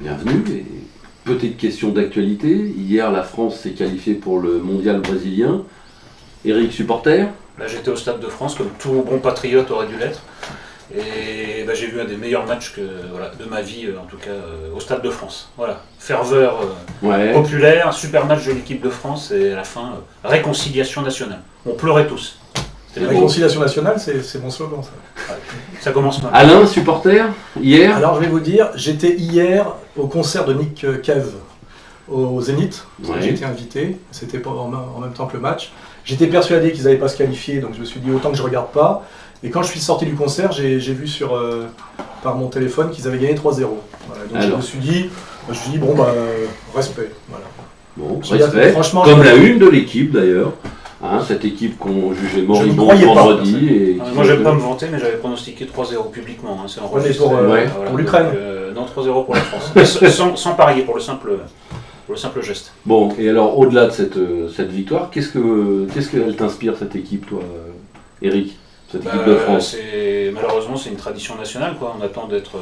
bienvenue. Et petite question d'actualité. Hier, la France s'est qualifiée pour le mondial brésilien. Eric, supporter? Là, j'étais au Stade de France, comme tout bon patriote aurait dû l'être. Et j'ai vu un des meilleurs matchs de ma vie, en tout cas, au Stade de France. Voilà, ferveur populaire, super match de l'équipe de France et à la fin, réconciliation nationale. On pleurait tous. Réconciliation nationale, c'est mon slogan, ça. Ouais, ça commence mal. Alain, supporter, hier? Alors, je vais vous dire, j'étais hier au concert de Nick Cave au Zénith. J'ai été invité, c'était en même temps que le match. J'étais persuadé qu'ils n'allaient pas se qualifier, donc je me suis dit autant que je regarde pas. Et quand je suis sorti du concert, j'ai vu par mon téléphone qu'ils avaient gagné 3-0. Voilà, donc je me suis dit, bon bah, respect. Voilà. Bon, respect, franchement, comme la une de l'équipe d'ailleurs. Hein, cette équipe qu'on jugeait moribonde vendredi. Moi, je ne vais pas me vanter, mais j'avais pronostiqué 3-0 publiquement. Hein, c'est enregistré. Pour l'Ukraine. Non, 3-0 pour la France. sans parier, pour le simple geste. Bon, et alors, au-delà de cette victoire, qu'est-ce qu'elle t'inspire, cette équipe, toi, Eric, cette équipe de France? Malheureusement, c'est une tradition nationale, quoi. On attend d'être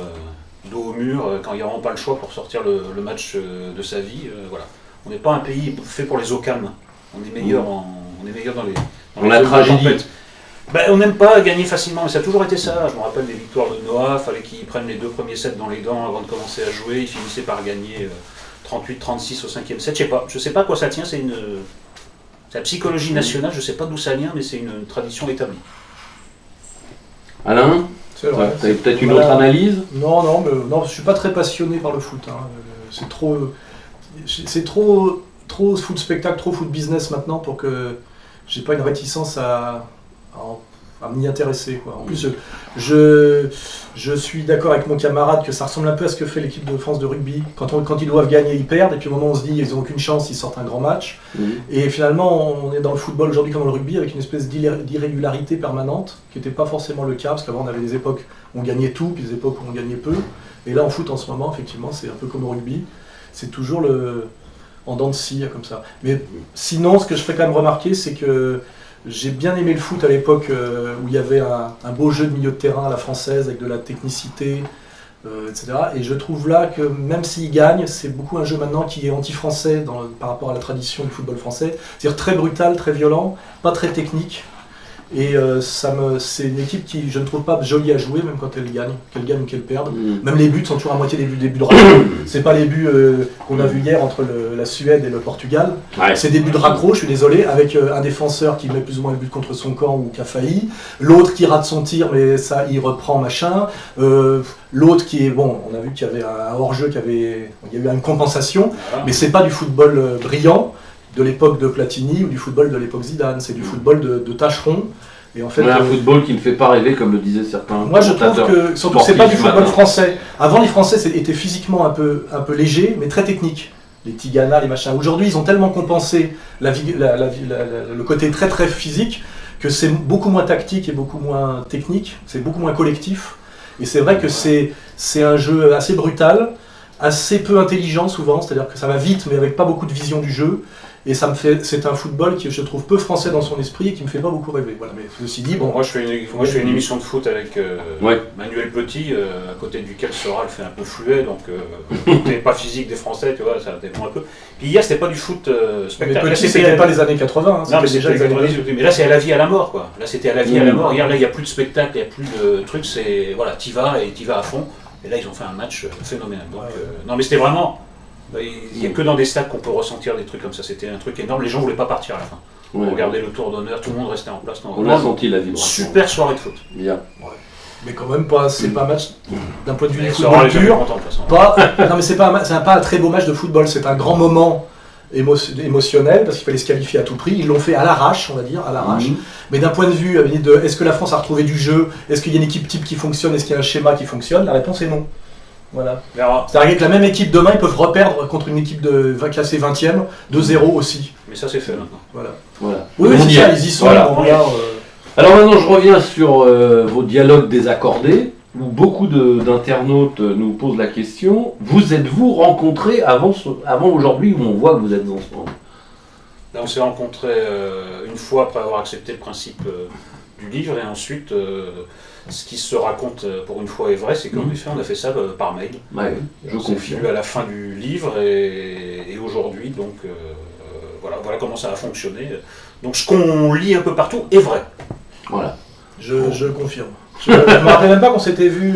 dos au mur quand il n'y a vraiment pas le choix pour sortir le match de sa vie. Voilà. On n'est pas un pays fait pour les eaux calmes. On est meilleur dans la tragédie. On n'aime pas gagner facilement, mais ça a toujours été ça. Je me rappelle des victoires de Noah, il fallait qu'ils prennent les 2 premiers sets dans les dents avant de commencer à jouer. Ils finissaient par gagner 38-36 au 5e set. Je sais pas à quoi ça tient, c'est la psychologie nationale, je sais pas d'où ça vient, mais c'est une tradition établie. Alain, tu as peut-être une autre analyse? Non, je suis pas très passionné par le foot. Hein. C'est trop foot spectacle, trop foot business maintenant pour que j'ai pas une réticence à m'y intéresser, quoi. En plus, je suis d'accord avec mon camarade que ça ressemble un peu à ce que fait l'équipe de France de rugby. Quand ils doivent gagner, ils perdent, et puis au moment où on se dit ils n'ont aucune chance, ils sortent un grand match. Et finalement, on est dans le football aujourd'hui comme dans le rugby avec une espèce d'irrégularité permanente, qui n'était pas forcément le cas, parce qu'avant on avait des époques où on gagnait tout, puis des époques où on gagnait peu. Et là en foot en ce moment, effectivement, c'est un peu comme au rugby. C'est toujours en dents de scie, comme ça. Mais sinon, ce que je fais quand même remarquer, c'est que j'ai bien aimé le foot à l'époque où il y avait un beau jeu de milieu de terrain à la française, avec de la technicité, etc. Et je trouve là que même s'il gagne, c'est beaucoup un jeu maintenant qui est anti-français par rapport à la tradition du football français. C'est-à-dire très brutal, très violent, pas très technique. Et c'est une équipe qui, je ne trouve pas jolie à jouer, même quand elle gagne ou qu'elle perde. Même les buts sont toujours à moitié des buts de raccro. C'est pas les buts qu'on a vus hier entre la Suède et le Portugal. Ouais. C'est des buts de raccro, je suis désolé, avec un défenseur qui met plus ou moins le but contre son camp ou qui a failli. L'autre qui rate son tir, mais ça, il reprend machin. L'autre qui est, bon, on a vu qu'il y avait un hors-jeu, il y a eu une compensation, mais c'est pas du football brillant de l'époque de Platini ou du football de l'époque Zidane, c'est du football de tâcheron. Et en fait, un football qui ne fait pas rêver, comme le disaient certains. Moi je trouve que, surtout c'est pas du football français. Avant les Français étaient physiquement un peu légers, mais très techniques. Les Tigana, les machins. Aujourd'hui ils ont tellement compensé le côté très très physique que c'est beaucoup moins tactique et beaucoup moins technique, c'est beaucoup moins collectif. Et c'est vrai que c'est un jeu assez brutal, assez peu intelligent souvent, c'est-à-dire que ça va vite mais avec pas beaucoup de vision du jeu. Et c'est un football qui je trouve peu français dans son esprit et qui me fait pas beaucoup rêver. Voilà, mais ceci dit, bon. Moi je fais une émission de foot avec Manuel Petit, à côté duquel Soral fait un peu fluet, donc côté pas physique des Français, tu vois, ça dépend un peu. Puis hier c'était pas du foot spectacle. Mais Petit c'était pas les années 80, hein, non, mais déjà les années 90. Mais là c'est à la vie à la mort, quoi. Là c'était à la vie à la mort. Hier là il n'y a plus de spectacle, il n'y a plus de trucs, c'est voilà, t'y vas à fond. Et là ils ont fait un match phénoménal. Donc non mais c'était vraiment. Il n'y a que dans des stades qu'on peut ressentir des trucs comme ça, c'était un truc énorme, les gens ne voulaient pas partir à la fin. On regardait le tour d'honneur, tout le monde restait en place. On a senti la vibration. Super soirée de foot. Bien. Ouais. Mais quand même pas, c'est pas un match d'un point de vue du football pur. Non mais c'est pas un très beau match de football, c'est un grand moment émotionnel parce qu'il fallait se qualifier à tout prix. Ils l'ont fait à l'arrache, on va dire, à l'arrache. Mais d'un point de vue est-ce que la France a retrouvé du jeu, est-ce qu'il y a une équipe type qui fonctionne, est-ce qu'il y a un schéma qui fonctionne, la réponse est non. Voilà. C'est-à-dire que la même équipe demain, ils peuvent reperdre contre une équipe classée 20e, 2-0 aussi. Mais ça c'est fait maintenant. Voilà. Oui, c'est ça, ils y sont. Voilà. Alors maintenant, je reviens sur vos dialogues désaccordés, où beaucoup d'internautes nous posent la question, vous êtes-vous rencontrés avant aujourd'hui où on voit que vous êtes ensemble? Là on s'est rencontrés une fois après avoir accepté le principe du livre, et ensuite, ce qui se raconte pour une fois est vrai, c'est qu'en effet, on a fait ça par mail. Ouais, je On s'est confirme. vu à la fin du livre, et aujourd'hui, donc, voilà comment ça a fonctionné. Donc ce qu'on lit un peu partout est vrai. Voilà. Je confirme. Je ne me rappelle même pas qu'on s'était vu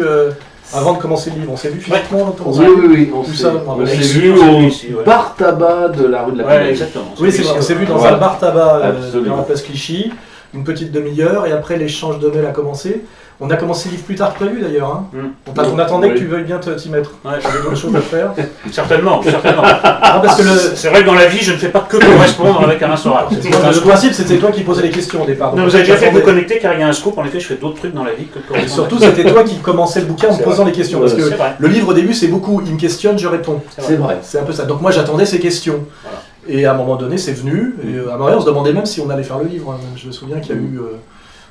avant de commencer le livre. On s'est vu physiquement avant de commencer Oui, le livre. oui, on Tout s'est ça, on on s'est ici, vu on s'est au vu ici, ouais. bar tabac de la rue de la Ouais, Pinaille. exactement. Oui, c'est vrai. On s'est vu dans Voilà. un bar tabac Absolument. dans la place Clichy, une petite demi-heure, et après l'échange de mails a commencé. On a commencé le livre plus tard que prévu d'ailleurs. Hein. On attendait Oui. que tu veuilles bien t'y mettre. Ouais, J'avais d'autres choses à faire. certainement. Non, parce que C'est vrai que dans la vie, je ne fais pas que correspondre avec Alain Soral. le principe, c'était toi qui posais les questions au départ. Non, Donc, vous avez déjà fait vous j'attendais. connecter car il y a un scoop. En effet, je fais d'autres trucs dans la vie que Et correspondre. surtout, c'était toi qui commençais le bouquin en me C'est posant vrai. les questions. Parce que C'est vrai. le livre au début, c'est beaucoup, il me questionne, je réponds. C'est vrai. C'est un peu ça. Donc moi, j'attendais ces questions. Voilà. Et à un moment donné, c'est venu. Et à un moment donné, on se demandait même si on allait faire le livre. Hein. Je me souviens qu'il y a eu...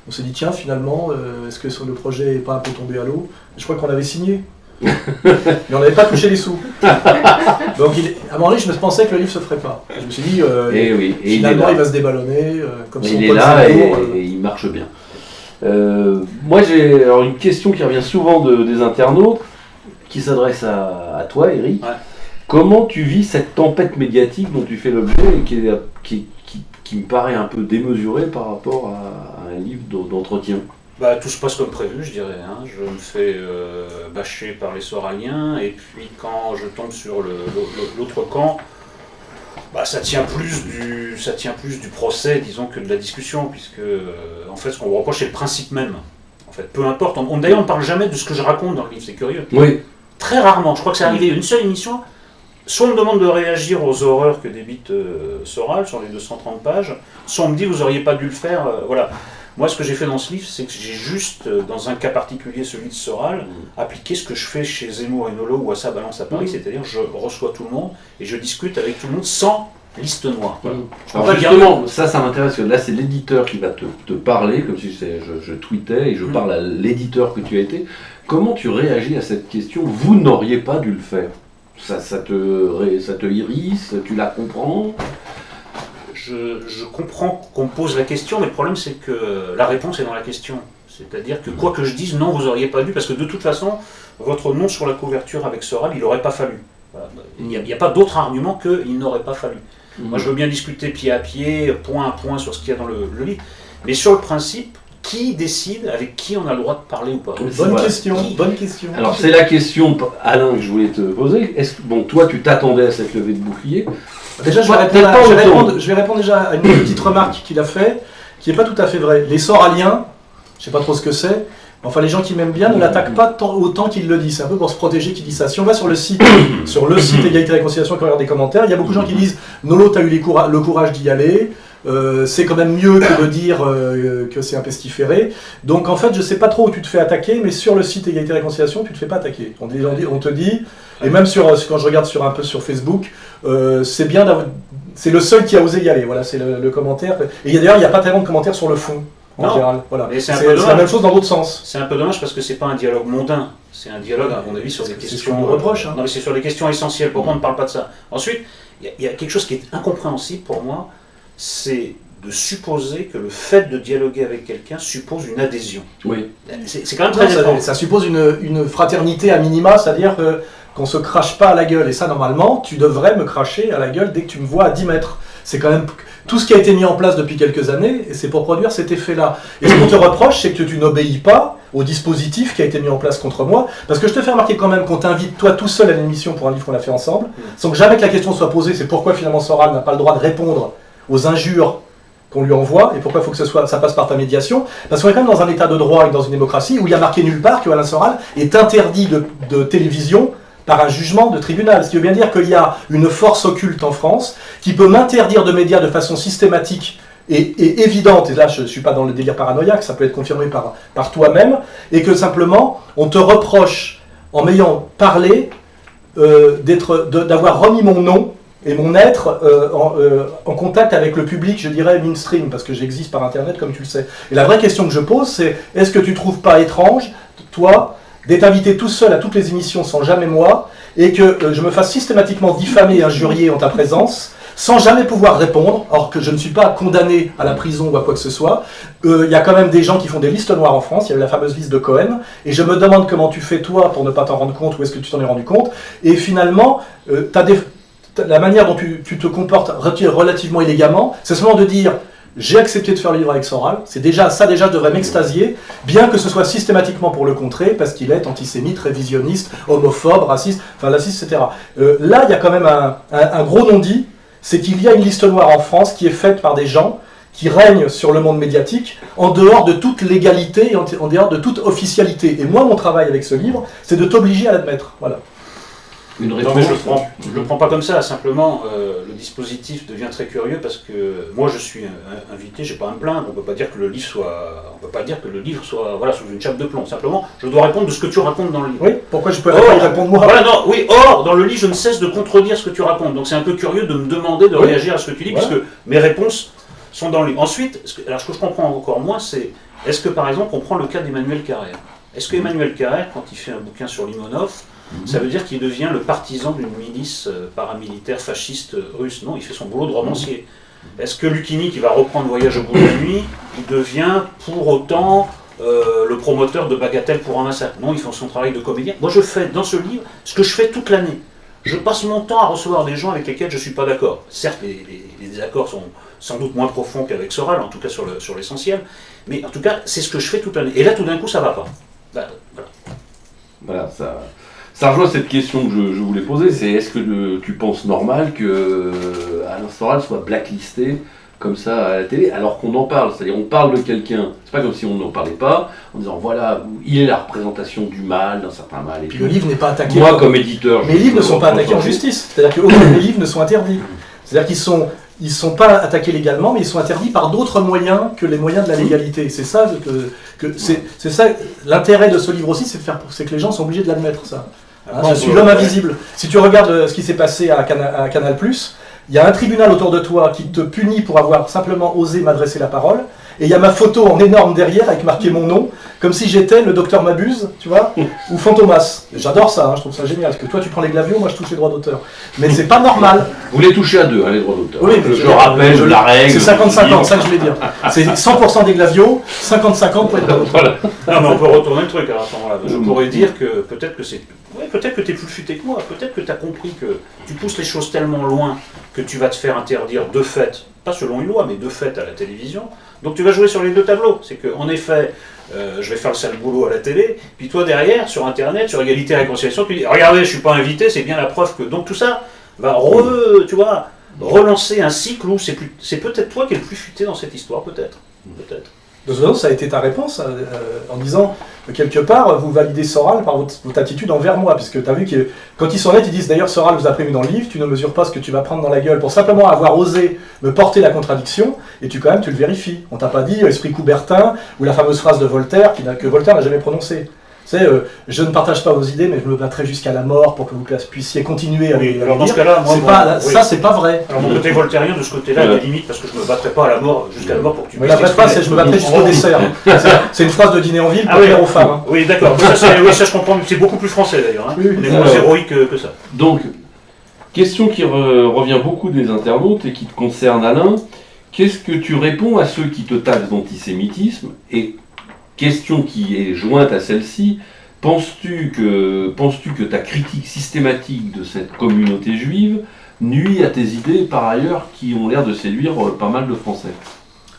on s'est dit, tiens, finalement, est-ce que le projet n'est pas un peu tombé à l'eau? Je crois qu'on avait signé. Mais on n'avait pas touché les sous. Donc à un moment donné, je me pensais que le livre se ferait pas. Je me suis dit, Et oui, et finalement, il est il là. va se déballonner. Comme son Il est Paul là Zemmour, et il marche bien. Moi, j'ai alors une question qui revient souvent des internautes, qui s'adresse à toi, Eric. Ouais. Comment tu vis cette tempête médiatique dont tu fais l'objet et qui me paraît un peu démesurée par rapport à un livre d'entretien? Bah, tout se passe comme prévu, je dirais. Hein. Je me fais bâcher par les Soraliens, et puis quand je tombe sur l'autre camp, bah, ça tient plus du procès, disons, que de la discussion, puisque en fait, ce qu'on me reproche, c'est le principe même. En fait, peu importe. D'ailleurs, on ne parle jamais de ce que je raconte dans le livre, c'est curieux. Oui. Très rarement. Je crois que c'est arrivé une seule émission. Soit on me demande de réagir aux horreurs que débite Soral sur les 230 pages, soit on me dit vous auriez pas dû le faire. Voilà. Moi, ce que j'ai fait dans ce livre, c'est que j'ai juste, dans un cas particulier, celui de Soral, appliqué ce que je fais chez Zemmour et Nolo ou à sa balance à Paris, c'est-à-dire je reçois tout le monde et je discute avec tout le monde sans liste noire. Voilà. Alors justement, ça m'intéresse, que là c'est l'éditeur qui va te parler, comme si je tweetais et je parle à l'éditeur que tu as été. Comment tu réagis à cette question? Vous n'auriez pas dû le faire. Ça te irrisse, tu la comprends? Je comprends qu'on pose la question, mais le problème c'est que la réponse est dans la question. C'est-à-dire que quoi que je dise, non, vous n'auriez pas dû, parce que de toute façon, votre nom sur la couverture avec Soral, il n'aurait pas fallu. Voilà. Il n'y a pas d'autre argument qu'il n'aurait pas fallu. Moi, je veux bien discuter pied à pied, point à point sur ce qu'il y a dans le livre, mais sur le principe, qui décide avec qui on a le droit de parler ou pas? Bonne question, bonne question. Alors c'est la question, Alain, que je voulais te poser. Bon, toi tu t'attendais à cette levée de bouclier? Déjà, je vais répondre déjà à une petite remarque qu'il a fait, qui n'est pas tout à fait vraie. Les Soraliens, je ne sais pas trop ce que c'est, mais enfin les gens qui m'aiment bien ne l'attaquent pas autant qu'ils le disent. C'est un peu pour se protéger qu'ils disent ça. Si on va sur le site Égalité et Réconciliation, quand on regarde des commentaires, il y a beaucoup de gens qui disent Nolo, tu as eu le courage d'y aller. C'est quand même mieux que de dire que c'est un pestiféré. Donc en fait, je sais pas trop où tu te fais attaquer, mais sur le site Égalité et Réconciliation, tu te fais pas attaquer. On te dit, et même quand je regarde un peu sur Facebook, c'est bien d'avoir. C'est le seul qui a osé y aller. Voilà, c'est le commentaire. Et d'ailleurs, il n'y a pas tellement de commentaires sur le fond. En général, voilà. Mais c'est la même chose dans l'autre sens. C'est un peu dommage parce que c'est pas un dialogue mondain, c'est un dialogue, à mon avis, sur des questions. C'est ce qu'on nous reproche. Hein. Non, mais c'est sur des questions essentielles. Pourquoi on ne parle pas de ça? Ensuite, il y a quelque chose qui est incompréhensible pour moi, c'est de supposer que le fait de dialoguer avec quelqu'un suppose une adhésion. Oui. C'est quand même très étrange. Ça suppose une fraternité à minima, c'est-à-dire qu'on se crache pas à la gueule. Et ça, normalement, tu devrais me cracher à la gueule dès que tu me vois à 10 mètres. C'est quand même tout ce qui a été mis en place depuis quelques années, et c'est pour produire cet effet-là. Et ce qu'on te reproche, c'est que tu n'obéis pas au dispositif qui a été mis en place contre moi, parce que je te fais remarquer quand même qu'on t'invite toi tout seul à l'émission pour un livre qu'on a fait ensemble, sans que jamais que la question soit posée, c'est pourquoi finalement Soral n'a pas le droit de répondre aux injures qu'on lui envoie, et pourquoi il faut que ça passe par ta médiation, parce qu'on est quand même dans un état de droit et dans une démocratie où il y a marqué nulle part que Alain Soral est interdit de télévision par un jugement de tribunal. Ce qui veut bien dire qu'il y a une force occulte en France qui peut m'interdire de médias de façon systématique et évidente, et là je ne suis pas dans le délire paranoïaque, ça peut être confirmé par toi-même, et que simplement on te reproche, en m'ayant parlé, d'avoir remis mon nom et mon être en contact avec le public, je dirais mainstream, parce que j'existe par Internet comme tu le sais. Et la vraie question que je pose, c'est est-ce que tu ne trouves pas étrange, toi, d'être invité tout seul à toutes les émissions sans jamais moi, et que je me fasse systématiquement diffamer et injurier en ta présence, sans jamais pouvoir répondre, alors que je ne suis pas condamné à la prison ou à quoi que ce soit. Il y a quand même des gens qui font des listes noires en France, il y a eu la fameuse liste de Cohen, et je me demande comment tu fais toi pour ne pas t'en rendre compte, ou est-ce que tu t'en es rendu compte, et finalement, la manière dont tu te comportes relativement élégamment, c'est seulement de dire j'ai accepté de faire le livre avec Soral, c'est déjà ça devrait m'extasier, bien que ce soit systématiquement pour le contrer, parce qu'il est antisémite, révisionniste, homophobe, raciste, etc. Là, il y a quand même un gros non-dit, c'est qu'il y a une liste noire en France qui est faite par des gens qui règnent sur le monde médiatique en dehors de toute légalité et en dehors de toute officialité. Et moi, mon travail avec ce livre, c'est de t'obliger à l'admettre. Voilà. Une réponse. Non, mais je le prends pas comme ça, simplement le dispositif devient très curieux parce que moi je suis invité, j'ai pas à me plaindre, on peut pas dire que le livre soit voilà, sous une chape de plomb, simplement je dois répondre de ce que tu racontes dans le livre. Oui, pourquoi je peux répondre moi? Voilà, non, oui, or dans le livre je ne cesse de contredire ce que tu racontes, donc c'est un peu curieux de me demander de réagir à ce que tu dis, voilà. Puisque mes réponses sont dans le livre. Ensuite, alors ce que je comprends encore moins, c'est est-ce que par exemple on prend le cas d'Emmanuel Carrère? Est-ce que Emmanuel Carrère, quand il fait un bouquin sur Limonov, ça veut dire qu'il devient le partisan d'une milice paramilitaire fasciste russe? Non, il fait son boulot de romancier. Est-ce que Lucchini, qui va reprendre Voyage au bout de la nuit, il devient pour autant le promoteur de Bagatelle pour un massacre? Non, il fait son travail de comédien. Moi, je fais dans ce livre ce que je fais toute l'année. Je passe mon temps à recevoir des gens avec lesquels je ne suis pas d'accord. Certes, les désaccords sont sans doute moins profonds qu'avec Soral, en tout cas sur l'essentiel, mais en tout cas, c'est ce que je fais toute l'année. Et là, tout d'un coup, ça ne va pas. Voilà, ça rejoint cette question que je voulais poser, c'est est-ce que tu penses normal que Alain Soral soit blacklisté comme ça à la télé, alors qu'on en parle, c'est-à-dire on parle de quelqu'un, c'est pas comme si on n'en parlait pas, en disant voilà, il est la représentation du mal, d'un certain mal. Et puis le livre n'est pas attaqué. Moi, comme éditeur, mes livres ne sont pas attaqués en justice, c'est-à-dire que mes livres ne sont interdits. C'est-à-dire qu'ils sont pas attaqués légalement, mais ils sont interdits par d'autres moyens que les moyens de la légalité. C'est ça c'est ça l'intérêt de ce livre aussi, c'est que les gens sont obligés de l'admettre, ça. Hein, je suis l'homme invisible. Si tu regardes ce qui s'est passé à Canal+, il y a un tribunal autour de toi qui te punit pour avoir simplement osé m'adresser la parole, et il y a ma photo en énorme derrière avec marqué mon nom, comme si j'étais le docteur Mabuse, tu vois, ou Fantomas. J'adore ça, je trouve ça génial, parce que toi tu prends les glavios, moi je touche les droits d'auteur. Mais c'est pas normal. Vous les touchez à deux, hein, les droits d'auteur. Oui, mais je rappelle la règle. C'est 50-50, ça que je voulais dire. C'est 100% des glavios, 50-50 pour être droits d'auteur. Voilà. Non, mais on peut retourner le truc à ce moment-là. Je pourrais dire que peut-être que c'est... Ouais, peut-être que tu es plus futé que moi, peut-être que tu as compris que tu pousses les choses tellement loin que tu vas te faire interdire de fait, pas selon une loi, mais de fait à la télévision. Donc tu vas jouer sur les deux tableaux. C'est qu'en effet, je vais faire le sale boulot à la télé, puis toi derrière, sur Internet, sur Égalité et Réconciliation, tu dis regardez, je suis pas invité, c'est bien la preuve que... Donc tout ça va relancer un cycle où c'est peut-être toi qui es le plus futé dans cette histoire, peut-être. Peut-être. De toute façon, ça a été ta réponse en disant, quelque part, vous validez Soral par votre attitude envers moi, puisque tu as vu que quand ils sont nets, ils disent d'ailleurs Soral vous a prévenu dans le livre, tu ne mesures pas ce que tu vas prendre dans la gueule pour simplement avoir osé me porter la contradiction, et tu le vérifies. On t'a pas dit esprit coubertin, ou la fameuse phrase de Voltaire que Voltaire n'a jamais prononcée. Tu sais, je ne partage pas vos idées, mais je me battrai jusqu'à la mort pour que vous puissiez continuer à les alors dans ce cas-là, ça, c'est pas vrai. Alors mon côté voltairien, de ce côté-là, il y a limite, parce que je ne me battrai pas à la mort, jusqu'à la mort pour que tu puisses... Je me battrai jusqu'au dessert. C'est une phrase de dîner en ville pour dire aux femmes. Oui, d'accord. Ça, je comprends. C'est beaucoup plus français, d'ailleurs. Hein. On est moins héroïque que ça. Donc, question qui revient beaucoup des internautes et qui te concerne, Alain. Qu'est-ce que tu réponds à ceux qui te taxent d'antisémitisme? Et question qui est jointe à celle-ci, penses-tu que ta critique systématique de cette communauté juive nuit à tes idées, par ailleurs, qui ont l'air de séduire pas mal de Français?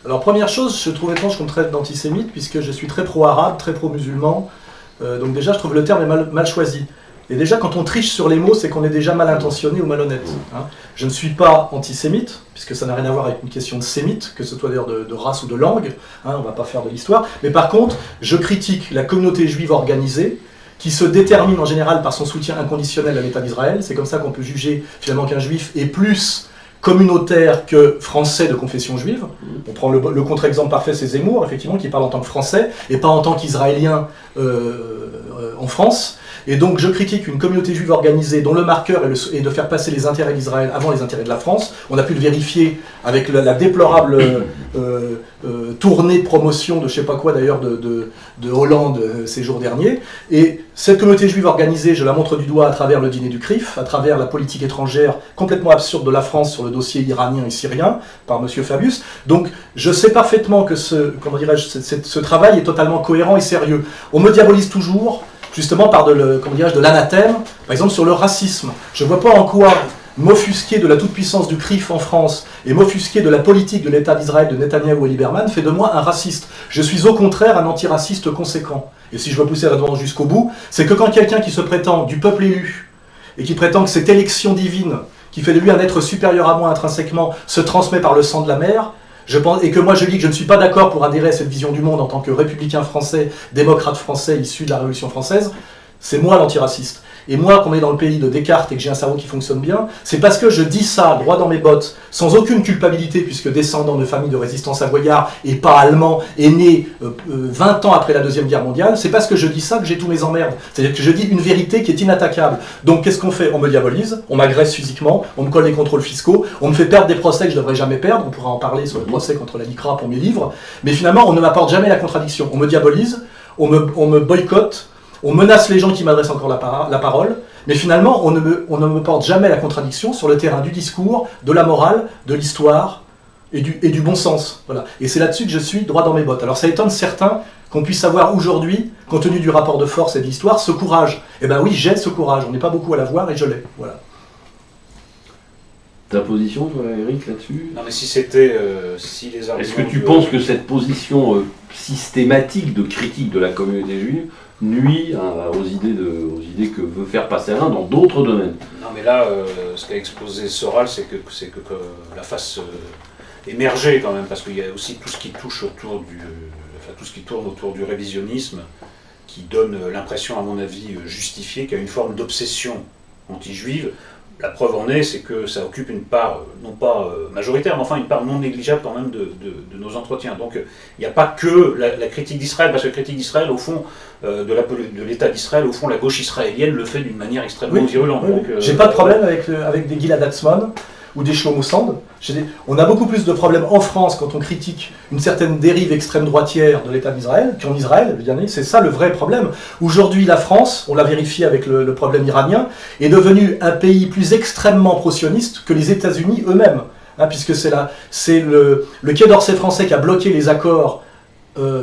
Alors première chose, je trouve étrange qu'on me traite d'antisémite, puisque je suis très pro-arabe, très pro-musulman, donc déjà je trouve le terme est mal choisi. Et déjà, quand on triche sur les mots, c'est qu'on est déjà mal intentionné ou malhonnête. Hein. Je ne suis pas antisémite, puisque ça n'a rien à voir avec une question de sémite, que ce soit d'ailleurs de race ou de langue, hein, on ne va pas faire de l'histoire. Mais par contre, je critique la communauté juive organisée, qui se détermine en général par son soutien inconditionnel à l'État d'Israël. C'est comme ça qu'on peut juger finalement qu'un juif est plus communautaire que français de confession juive. On prend le contre-exemple parfait, c'est Zemmour, effectivement, qui parle en tant que français, et pas en tant qu'israélien en France. Et donc je critique une communauté juive organisée dont le marqueur est de faire passer les intérêts d'Israël avant les intérêts de la France. On a pu le vérifier avec la déplorable tournée de promotion de je sais pas quoi d'ailleurs de Hollande ces jours derniers. Et cette communauté juive organisée, je la montre du doigt à travers le dîner du CRIF, à travers la politique étrangère complètement absurde de la France sur le dossier iranien et syrien par M. Fabius. Donc je sais parfaitement que ce travail est totalement cohérent et sérieux. On me diabolise toujours, justement par de l'anathème, par exemple sur le racisme. Je ne vois pas en quoi m'offusquer de la toute-puissance du CRIF en France et m'offusquer de la politique de l'État d'Israël de Netanyahou et Lieberman fait de moi un raciste. Je suis au contraire un antiraciste conséquent. Et si je veux pousser la demande jusqu'au bout, c'est que quand quelqu'un qui se prétend du peuple élu et qui prétend que cette élection divine, qui fait de lui un être supérieur à moi intrinsèquement, se transmet par le sang de la mère, et que moi je dis que je ne suis pas d'accord pour adhérer à cette vision du monde en tant que républicain français, démocrate français issu de la Révolution française, c'est moi l'antiraciste. Et moi, qu'on est dans le pays de Descartes et que j'ai un cerveau qui fonctionne bien, c'est parce que je dis ça droit dans mes bottes, sans aucune culpabilité, puisque descendant de famille de résistance savoyard et pas allemand, et né 20 ans après la Deuxième Guerre mondiale, c'est parce que je dis ça que j'ai tous mes emmerdes. C'est-à-dire que je dis une vérité qui est inattaquable. Donc qu'est-ce qu'on fait? On me diabolise, on m'agresse physiquement, on me colle les contrôles fiscaux, on me fait perdre des procès que je ne devrais jamais perdre, on pourra en parler sur le procès contre la LICRA pour mes livres, mais finalement on ne m'apporte jamais la contradiction. On me diabolise, on me boycotte, on menace les gens qui m'adressent encore la parole, mais finalement, on ne me porte jamais la contradiction sur le terrain du discours, de la morale, de l'histoire et du bon sens. Voilà. Et c'est là-dessus que je suis droit dans mes bottes. Alors ça étonne certains qu'on puisse avoir aujourd'hui, compte tenu du rapport de force et de l'histoire, ce courage. Eh bien oui, j'ai ce courage. On n'est pas beaucoup à l'avoir et je l'ai. Voilà. Ta position, toi, Eric, là-dessus? Non, mais si c'était... si les arguments... Est-ce que tu penses que cette position systématique de critique de la communauté juive nuit aux idées que veut faire passer Alain dans d'autres domaines? Non, mais là, ce qu'a exposé Soral, c'est que la face émerger quand même, parce qu'il y a aussi tout ce qui touche autour tout ce qui tourne autour du révisionnisme, qui donne l'impression, à mon avis, justifiée, qu'il y a une forme d'obsession anti-juive. La preuve en est, c'est que ça occupe une part, non pas majoritaire, mais enfin une part non négligeable quand même de nos entretiens. Donc il n'y a pas que la critique d'Israël, parce que la critique d'Israël, au fond, de l'État d'Israël, au fond, la gauche israélienne le fait d'une manière extrêmement virulente. Oui. J'ai pas de problème avec des Gilad Atzmon ou des Shlomo Sand. On a beaucoup plus de problèmes en France quand on critique une certaine dérive extrême droitière de l'État d'Israël qu'en Israël. C'est ça le vrai problème. Aujourd'hui, la France, on l'a vérifié avec le problème iranien, est devenue un pays plus extrêmement pro-sioniste que les États-Unis eux-mêmes. Puisque c'est le Quai d'Orsay français qui a bloqué les accords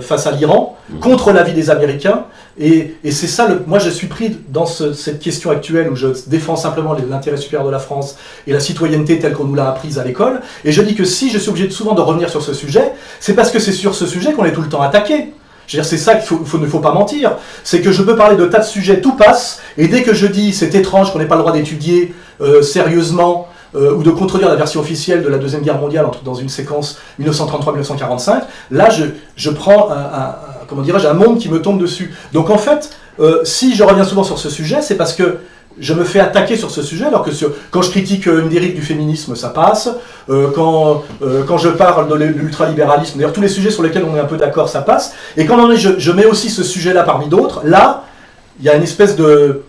face à l'Iran, contre l'avis des Américains. Et c'est ça, moi je suis pris dans cette question actuelle où je défends simplement l'intérêt supérieur de la France et la citoyenneté telle qu'on nous l'a apprise à l'école. Et je dis que si je suis obligé souvent de revenir sur ce sujet, c'est parce que c'est sur ce sujet qu'on est tout le temps attaqué. Je veux dire, c'est ça qu'il ne faut pas mentir. C'est que je peux parler de tas de sujets, tout passe, et dès que je dis c'est étrange qu'on n'ait pas le droit d'étudier sérieusement, ou de contredire la version officielle de la Deuxième Guerre mondiale dans une séquence 1933-1945, là je prends un monde qui me tombe dessus. Donc en fait, si je reviens souvent sur ce sujet, c'est parce que je me fais attaquer sur ce sujet, alors que quand je critique une dérive du féminisme, ça passe. Quand je parle de l'ultralibéralisme, d'ailleurs tous les sujets sur lesquels on est un peu d'accord, ça passe. Et quand je mets aussi ce sujet-là parmi d'autres, là, il y a une espèce de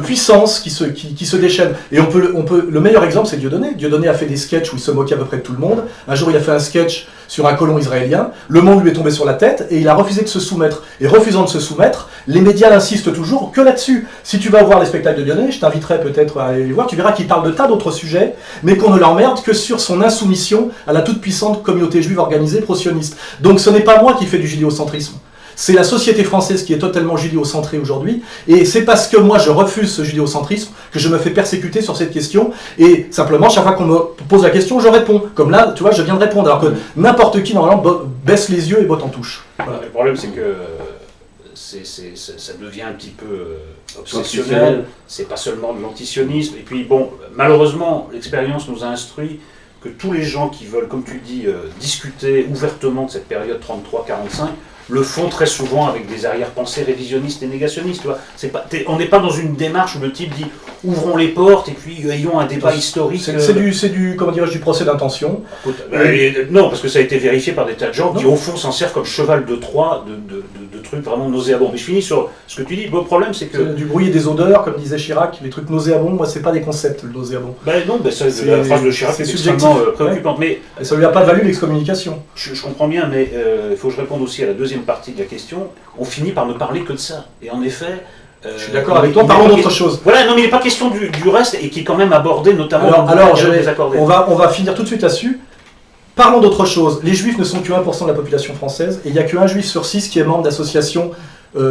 puissance qui se déchaîne. Et le meilleur exemple, c'est Dieudonné. Dieudonné a fait des sketchs où il se moquait à peu près de tout le monde. Un jour, il a fait un sketch sur un colon israélien. Le monde lui est tombé sur la tête et il a refusé de se soumettre. Et refusant de se soumettre, les médias n'insistent toujours que là-dessus. Si tu vas voir les spectacles de Dieudonné, je t'inviterai peut-être à aller les voir, tu verras qu'il parle de tas d'autres sujets, mais qu'on ne l'emmerde que sur son insoumission à la toute-puissante communauté juive organisée pro-sioniste. Donc ce n'est pas moi qui fais du judéocentrisme. C'est la société française qui est totalement judéocentrée aujourd'hui, et c'est parce que moi je refuse ce judéocentrisme que je me fais persécuter sur cette question, et simplement chaque fois qu'on me pose la question, je réponds. Comme là, tu vois, je viens de répondre, alors que n'importe qui normalement baisse les yeux et botte en touche. Voilà. Le problème c'est que ça devient un petit peu obsessionnel, c'est pas seulement de l'antisionisme, et puis bon, malheureusement, l'expérience nous a instruit que tous les gens qui veulent, comme tu dis, discuter ouvertement de cette période 33-45, le font très souvent avec des arrière-pensées révisionnistes et négationnistes. Tu vois. On n'est pas dans une démarche où le type dit ouvrons les portes et puis ayons un débat historique. C'est du procès d'intention. Non, parce que ça a été vérifié par des tas de gens qui au fond s'en servent comme cheval de Troie de trucs vraiment nauséabonds. Mais je finis sur ce que tu dis. Le problème c'est que... Du bruit et des odeurs, comme disait Chirac, les trucs nauséabonds, moi c'est pas des concepts, le nauséabond. Non, la phrase de Chirac est extrêmement préoccupante. Ouais. Mais ça lui a pas valu l'excommunication. Je comprends bien, mais il faut que je réponde aussi à la deuxième partie de la question. On finit par ne parler que de ça. Et en effet, Je suis d'accord avec toi, parlons d'autre chose. Voilà, non mais il n'est pas question du reste et qui est quand même abordé notamment on va finir tout de suite là-dessus. Parlons d'autre chose. Les juifs ne sont que 1% de la population française et il n'y a qu'un juif sur 6 qui est membre d'associations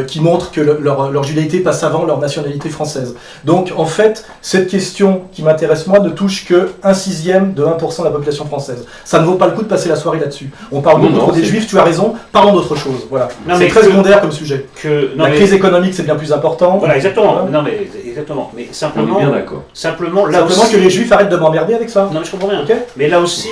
qui montrent que leur judaïté passe avant leur nationalité française. Donc en fait, cette question qui m'intéresse moi ne touche que 1/6 de 1% de la population française. Ça ne vaut pas le coup de passer la soirée là-dessus. On parle beaucoup trop des juifs, tu as raison, parlons d'autre chose. Voilà. C'est très secondaire comme sujet. La crise économique c'est bien plus important. Voilà, exactement. Voilà. Non mais exactement. Mais simplement, on est bien d'accord. Simplement aussi, que les juifs arrêtent de m'emmerder avec ça. Non mais je comprends bien. Okay. Mais là aussi,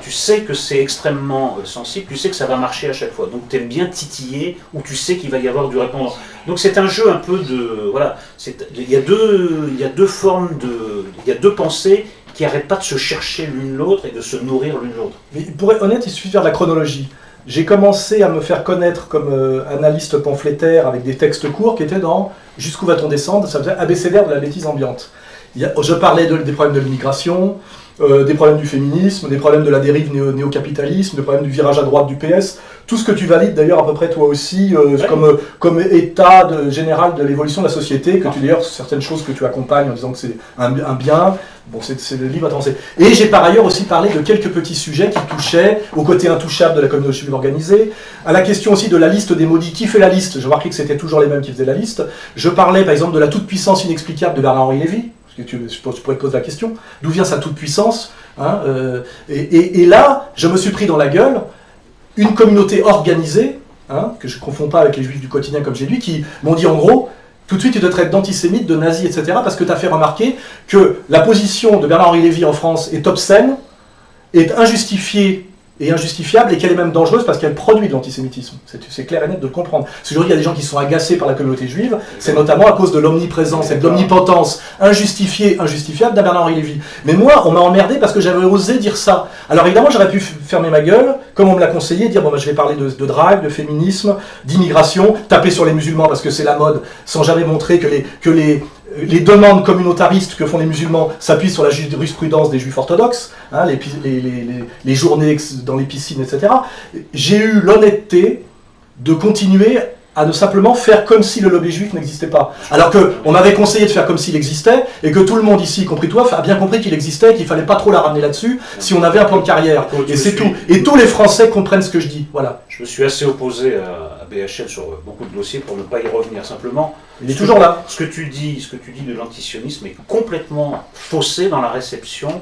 tu sais que c'est extrêmement sensible, tu sais que ça va marcher à chaque fois. Donc tu aimes bien titiller où tu sais qu'il va y avoir du répondant. Donc c'est un jeu un peu de... Voilà, il y a deux formes de... Il y a deux pensées qui n'arrêtent pas de se chercher l'une l'autre et de se nourrir l'une l'autre. Mais pour être honnête, il suffit de faire de la chronologie. J'ai commencé à me faire connaître comme analyste pamphlétaire avec des textes courts qui étaient dans « Jusqu'où va-t-on descendre ?» Ça faisait abécédaire de la bêtise ambiante. Je parlais des problèmes de l'immigration, des problèmes du féminisme, des problèmes de la dérive néo-capitalisme, des problèmes du virage à droite du PS, tout ce que tu valides d'ailleurs à peu près toi aussi comme état général de l'évolution de la société, que tu d'ailleurs certaines choses que tu accompagnes en disant que c'est un bien, bon c'est le livre avancé. Et j'ai par ailleurs aussi parlé de quelques petits sujets qui touchaient au côté intouchable de la communauté juive organisée, à la question aussi de la liste des maudits, qui fait la liste, j'ai remarqué que c'était toujours les mêmes qui faisaient la liste, je parlais par exemple de la toute-puissance inexplicable de Bernard-Henri Lévy, tu pourrais te poser la question, d'où vient sa toute-puissance hein, et là, je me suis pris dans la gueule une communauté organisée, hein, que je ne confonds pas avec les juifs du quotidien comme j'ai dit, qui m'ont dit en gros, tout de suite tu te traites d'antisémite, de nazi, etc. parce que tu as fait remarquer que la position de Bernard-Henri Lévy en France est obscène, est injustifiée et injustifiable et qu'elle est même dangereuse parce qu'elle produit de l'antisémitisme. C'est clair et net de le comprendre. Parce que je veux dire, il y a des gens qui sont agacés par la communauté juive, c'est notamment à cause de l'omniprésence et de l'omnipotence injustifiée, injustifiable d'un Bernard-Henri Lévy. Mais moi, on m'a emmerdé parce que j'avais osé dire ça. Alors évidemment, j'aurais pu fermer ma gueule, comme on me l'a conseillé, dire bon, bah, je vais parler de drague, de féminisme, d'immigration, taper sur les musulmans parce que c'est la mode, sans jamais montrer que les demandes communautaristes que font les musulmans s'appuient sur la jurisprudence des juifs orthodoxes, hein, les journées dans les piscines, etc. J'ai eu l'honnêteté de continuer à ne simplement faire comme si le lobby juif n'existait pas. Alors qu'on m'avait conseillé de faire comme s'il existait, et que tout le monde ici, y compris toi, a bien compris qu'il existait et qu'il ne fallait pas trop la ramener là-dessus si on avait un plan de carrière. Et c'est tout. Et tous les Français comprennent ce que je dis. Voilà. Je me suis assez opposé à BHL sur beaucoup de dossiers pour ne pas y revenir. Simplement, il est toujours là. Ce que tu dis de l'antisionisme est complètement faussé dans la réception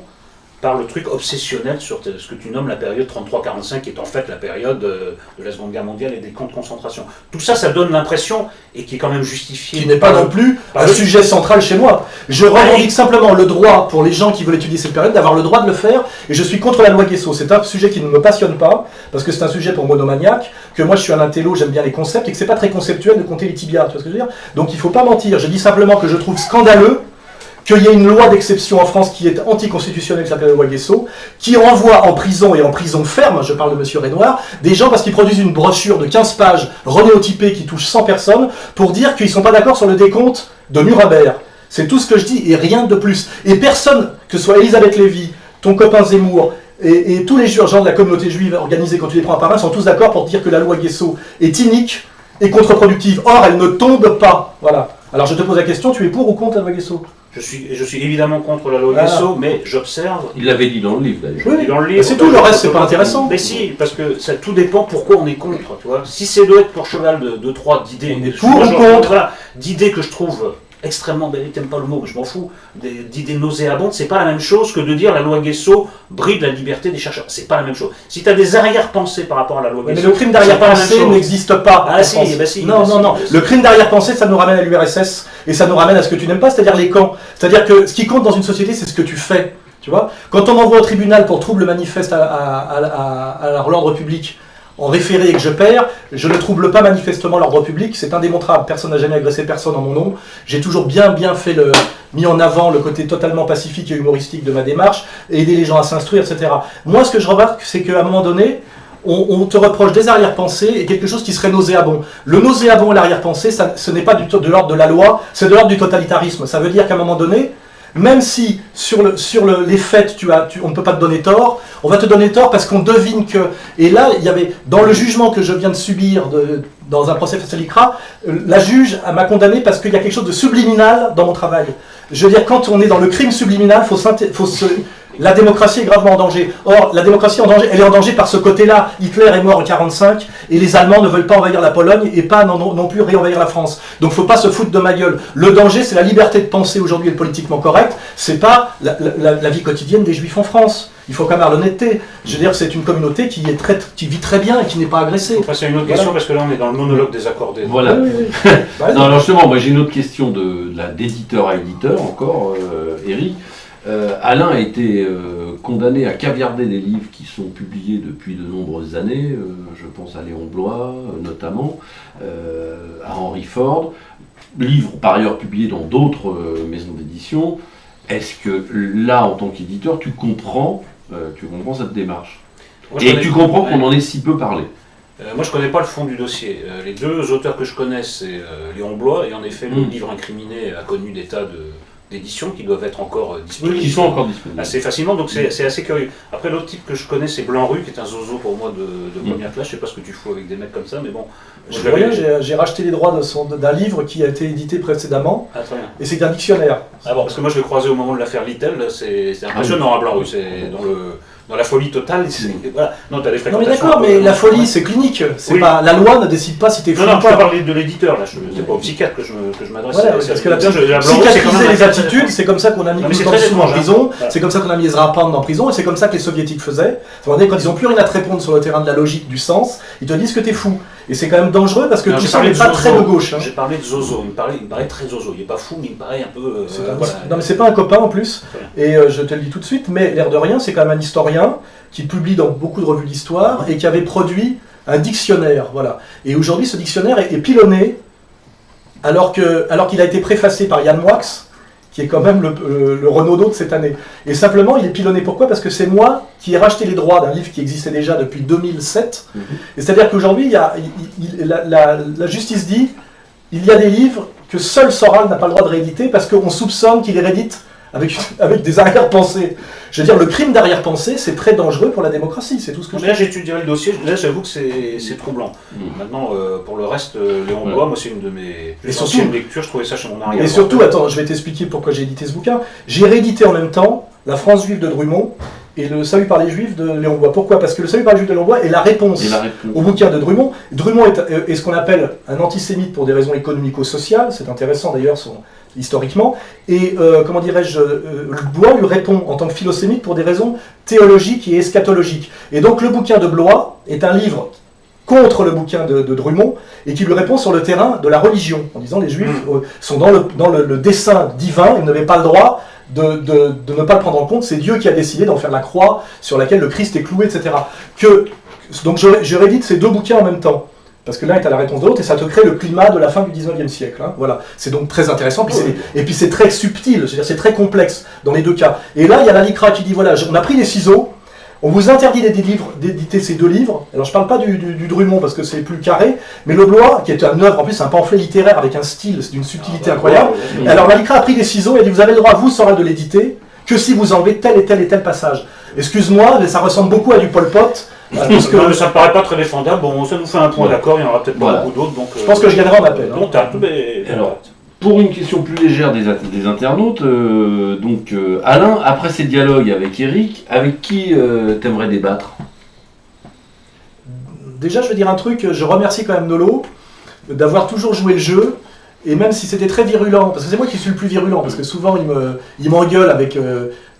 par le truc obsessionnel sur ce que tu nommes la période 33-45, qui est en fait la période de la Seconde Guerre mondiale et des camps de concentration. Tout ça, ça donne l'impression, et qui est quand même justifié... Qui n'est pas non plus un sujet central chez moi. Je revendique simplement le droit, pour les gens qui veulent étudier cette période, d'avoir le droit de le faire, et je suis contre la loi Guesso. C'est un sujet qui ne me passionne pas, parce que c'est un sujet pour monomaniaque, que moi je suis un intello, j'aime bien les concepts, et que c'est pas très conceptuel de compter les tibias, tu vois ce que je veux dire? Donc il faut pas mentir, je dis simplement que je trouve scandaleux qu'il y ait une loi d'exception en France qui est anticonstitutionnelle, qui s'appelle la loi Guesso, qui renvoie en prison, et en prison ferme, je parle de M. Renoir, des gens parce qu'ils produisent une brochure de 15 pages renéotypée qui touche 100 personnes, pour dire qu'ils ne sont pas d'accord sur le décompte de Nuremberg. C'est tout ce que je dis, et rien de plus. Et personne, que ce soit Elisabeth Lévy, ton copain Zemmour, et tous les gens de la communauté juive organisée, quand tu les prends à part un, sont tous d'accord pour dire que la loi Guesso est inique et contre-productive. Or, elle ne tombe pas. Voilà. Alors je te pose la question, tu es pour ou contre la loi Guesso ? Je suis évidemment contre la loi Guesso, mais j'observe... Il l'avait dit dans le livre, d'ailleurs. Oui, dans le livre. C'est tout, le reste, c'est pas intéressant. Mais si, parce que ça tout dépend pourquoi on est contre, tu vois. Si c'est doit être pour cheval de trois d'idées... On est pour ou contre ? Voilà, d'idées que je trouve extrêmement... Ben, t'aimes pas le mot, mais je m'en fous. D'idées nauséabondes, c'est pas la même chose que de dire la loi Guesso bride la liberté des chercheurs. C'est pas la même chose. Si t'as des arrière-pensées par rapport à la loi Guesso... Mais le crime d'arrière-pensée n'existe pas. Ah si, bah si. Non. Le crime d'arrière-pensée, ça nous ramène à l'URSS, et ça nous ramène à ce que tu n'aimes pas, c'est-à-dire les camps. C'est-à-dire que ce qui compte dans une société, c'est ce que tu fais. Tu vois ? Quand on m'envoie au tribunal pour trouble manifeste à l'ordre public, en référé et que je perds, je ne trouble pas manifestement l'ordre public, c'est indémontrable, personne n'a jamais agressé personne en mon nom, j'ai toujours bien fait mis en avant le côté totalement pacifique et humoristique de ma démarche, et aider les gens à s'instruire, etc. Moi, ce que je remarque, c'est qu'à un moment donné, on te reproche des arrière-pensées et quelque chose qui serait nauséabond. Le nauséabond et l'arrière-pensée, ce n'est pas de l'ordre de la loi, c'est de l'ordre du totalitarisme. Ça veut dire qu'à un moment donné, même si sur les faits, on ne peut pas te donner tort, on va te donner tort parce qu'on devine que... Et là, il y avait, dans le jugement que je viens de subir dans un procès face à l'ICRA, la juge m'a condamné parce qu'il y a quelque chose de subliminal dans mon travail. Je veux dire, quand on est dans le crime subliminal, la démocratie est gravement en danger. Or, la démocratie est en danger, elle est en danger par ce côté-là. Hitler est mort en 1945 et les Allemands ne veulent pas envahir la Pologne et pas non plus réenvahir la France. Donc, faut pas se foutre de ma gueule. Le danger, c'est la liberté de penser aujourd'hui et le politiquement correct. C'est pas la vie quotidienne des Juifs en France. Il faut quand même avoir l'honnêteté. Je veux dire que c'est une communauté qui vit très bien et qui n'est pas agressée. Il faut passer à une autre question parce que là, on est dans le monologue désaccordé. Voilà. Oui. Non, alors justement, moi j'ai une autre question d'éditeur à éditeur encore, Eric. Alain a été condamné à caviarder des livres qui sont publiés depuis de nombreuses années, je pense à Léon Bloy notamment, à Henry Ford, livres par ailleurs publiés dans d'autres maisons d'édition. Est-ce que là, en tant qu'éditeur, tu comprends cette démarche? Et tu comprends qu'on en ait si peu parlé? Moi, je ne connais pas le fond du dossier. Les deux auteurs que je connais, c'est Léon Bloy, et en effet, le livre incriminé a connu des tas d'éditions qui doivent être encore disponibles. Oui, qui sont encore disponibles. Assez facilement, donc c'est assez curieux. Après, l'autre type que je connais, c'est Blanc-Rue, qui est un zozo pour moi de première classe. Je ne sais pas ce que tu fous avec des mecs comme ça, mais bon. J'ai racheté les droits d'un livre qui a été édité précédemment, très bien. Et c'est un dictionnaire. Ah bon, parce que moi je l'ai croisé au moment de l'affaire Little, c'est impressionnant à Blanc-Rue, c'est dans la folie totale. Voilà. Non, t'as des Non mais fréquentations. d'accord, mais la folie c'est clinique. C'est pas, la loi ne décide pas si t'es fou Non, ou je te pas. parle de l'éditeur, là. C'est pas au psychiatre que je m'adresse. Voilà, parce que psychiatriser les attitudes, c'est comme ça qu'on a mis Clouseau en prison, c'est comme ça qu'on a mis Ezra Pound en prison, et c'est comme ça que les soviétiques faisaient. Quand ils n'ont plus rien à te répondre sur le terrain de la logique, du sens, ils te disent que t'es fou. Et c'est quand même dangereux parce que tout ça n'est pas très de gauche. J'ai parlé de Zozo, il me paraît très Zozo. Il n'est pas fou, mais il me paraît un peu. Non, mais c'est pas un copain en plus, et je te le dis tout de suite, mais l'air de rien, c'est quand même un historien qui publie dans beaucoup de revues d'histoire et qui avait produit un dictionnaire. Voilà. Et aujourd'hui, ce dictionnaire est pilonné, alors qu'il a été préfacé par Yann Moix, qui est quand même le Renaudot de cette année. Et simplement, il est pilonné. Pourquoi? Parce que c'est moi qui ai racheté les droits d'un livre qui existait déjà depuis 2007. Et c'est-à-dire qu'aujourd'hui, la justice dit il y a des livres que seul Soral n'a pas le droit de rééditer parce qu'on soupçonne qu'il les réédite avec des arrière-pensées. Je veux dire, le crime d'arrière-pensée, c'est très dangereux pour la démocratie, c'est tout ce que je dis. Là, j'étudierai le dossier, là, j'avoue que c'est troublant. Maintenant, pour le reste, Léon Bloy, moi, c'est une de mes plus anciennes lectures, je trouvais ça chez mon arrière. Et surtout, attends, je vais t'expliquer pourquoi j'ai édité ce bouquin. J'ai réédité en même temps La France juive de Drummond et Le Salut par les Juifs de Léon Bloy. Pourquoi? Parce que Le Salut par les Juifs de Léon Bloy est la réponse au bouquin de Drummond. Drummond est ce qu'on appelle un antisémite pour des raisons économico-sociales, c'est intéressant d'ailleurs historiquement, et comment dirais-je, Bloy lui répond en tant que philosémite pour des raisons théologiques et eschatologiques. Et donc le bouquin de Bloy est un livre contre le bouquin de Drummond, et qui lui répond sur le terrain de la religion, en disant les Juifs sont dans le dessein divin, ils n'avaient pas le droit de ne pas le prendre en compte, c'est Dieu qui a décidé d'en faire la croix sur laquelle le Christ est cloué, etc. Donc je réédite ces deux bouquins en même temps. Parce que l'un est à la réponse de l'autre, et ça te crée le climat de la fin du 19e siècle. Hein. Voilà. C'est donc très intéressant, et puis c'est très subtil, c'est-à-dire c'est très complexe dans les deux cas. Et là, il y a la LICRA qui dit, voilà, on a pris les ciseaux, on vous interdit d'éditer ces deux livres. Alors je ne parle pas du Drummond, parce que c'est plus carré, mais le Bloy, qui est une œuvre, en plus c'est un pamphlet littéraire avec un style, c'est d'une subtilité incroyable. Et alors la LICRA a pris les ciseaux, et a dit, vous avez le droit, vous, Soral, de l'éditer, que si vous enlevez tel et tel et tel passage. Excuse-moi, mais ça ressemble beaucoup à du Pol Pot. Parce que ça me paraît pas très défendable. Bon, ça nous fait un point d'accord, il y en aura peut-être pas beaucoup d'autres. Je pense que je gagnerai en appel. Alors, pour une question plus légère des internautes, Alain, après ces dialogues avec Eric, avec qui t'aimerais débattre? Déjà, je veux dire un truc, je remercie quand même Nolo d'avoir toujours joué le jeu, et même si c'était très virulent, parce que c'est moi qui suis le plus virulent, parce que souvent il m'engueule avec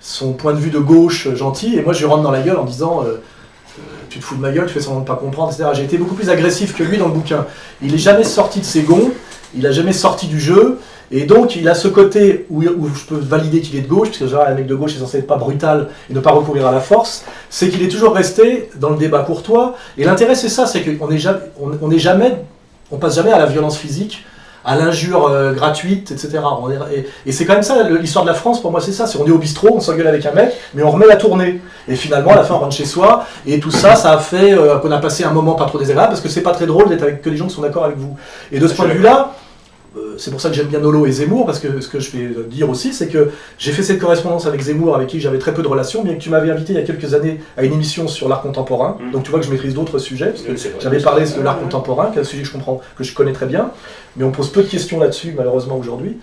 son point de vue de gauche gentil, et moi je lui rentre dans la gueule en disant tu te fous de ma gueule, tu fais semblant de pas comprendre, etc. J'ai été beaucoup plus agressif que lui dans le bouquin. Il n'est jamais sorti de ses gonds, il n'a jamais sorti du jeu, et donc il a ce côté où je peux valider qu'il est de gauche, parce que genre, un mec de gauche est censé être pas brutal et ne pas recourir à la force, c'est qu'il est toujours resté dans le débat courtois, et l'intérêt c'est ça, c'est qu'on on passe jamais à la violence physique, à l'injure gratuite, etc. Et c'est quand même ça, l'histoire de la France, pour moi, c'est ça. On est au bistrot, on s'engueule avec un mec, mais on remet la tournée. Et finalement, à la fin, on rentre chez soi. Et tout ça, ça a fait qu'on a passé un moment pas trop désagréable, parce que c'est pas très drôle d'être avec que des gens qui sont d'accord avec vous. Et de ce point de vue-là, c'est pour ça que j'aime bien Nolo et Zemmour, parce que ce que je vais dire aussi, c'est que j'ai fait cette correspondance avec Zemmour, avec qui j'avais très peu de relations, bien que tu m'avais invité il y a quelques années à une émission sur l'art contemporain. Donc tu vois que je maîtrise d'autres sujets, parce que j'avais parlé de l'art contemporain, qui est un sujet que je comprends, que je connais très bien, mais on pose peu de questions là-dessus, malheureusement, aujourd'hui.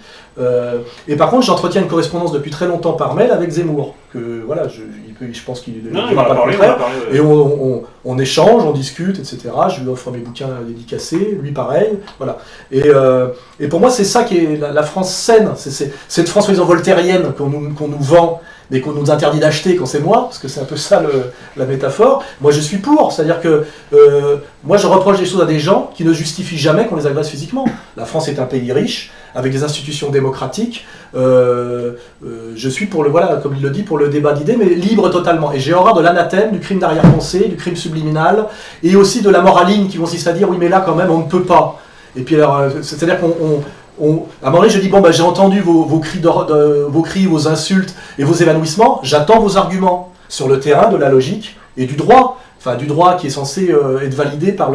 Et par contre, j'entretiens une correspondance depuis très longtemps par mail avec Zemmour, que voilà, je pense qu'il il va pas parler, et on échange, on discute, etc. Je lui offre mes bouquins dédicacés, lui pareil, voilà. Et pour moi, c'est ça qui est la France saine, c'est cette France soi-disant voltairienne qu'on nous vend, mais qu'on nous interdit d'acheter quand c'est moi, parce que c'est un peu ça la métaphore. Moi, je suis pour, c'est-à-dire que moi, je reproche des choses à des gens qui ne justifient jamais qu'on les agresse physiquement. La France est un pays riche, avec des institutions démocratiques. Je suis pour comme il le dit, pour le débat d'idées, mais libre totalement. Et j'ai horreur de l'anathème, du crime d'arrière-pensée, du crime subliminal, et aussi de la moraline qui consiste à dire oui, mais là, quand même, on ne peut pas. Et puis alors, c'est-à-dire à un moment donné, je dis bon, j'ai entendu vos cris, vos insultes et vos évanouissements. J'attends vos arguments sur le terrain de la logique et du droit, enfin du droit qui est censé être validé par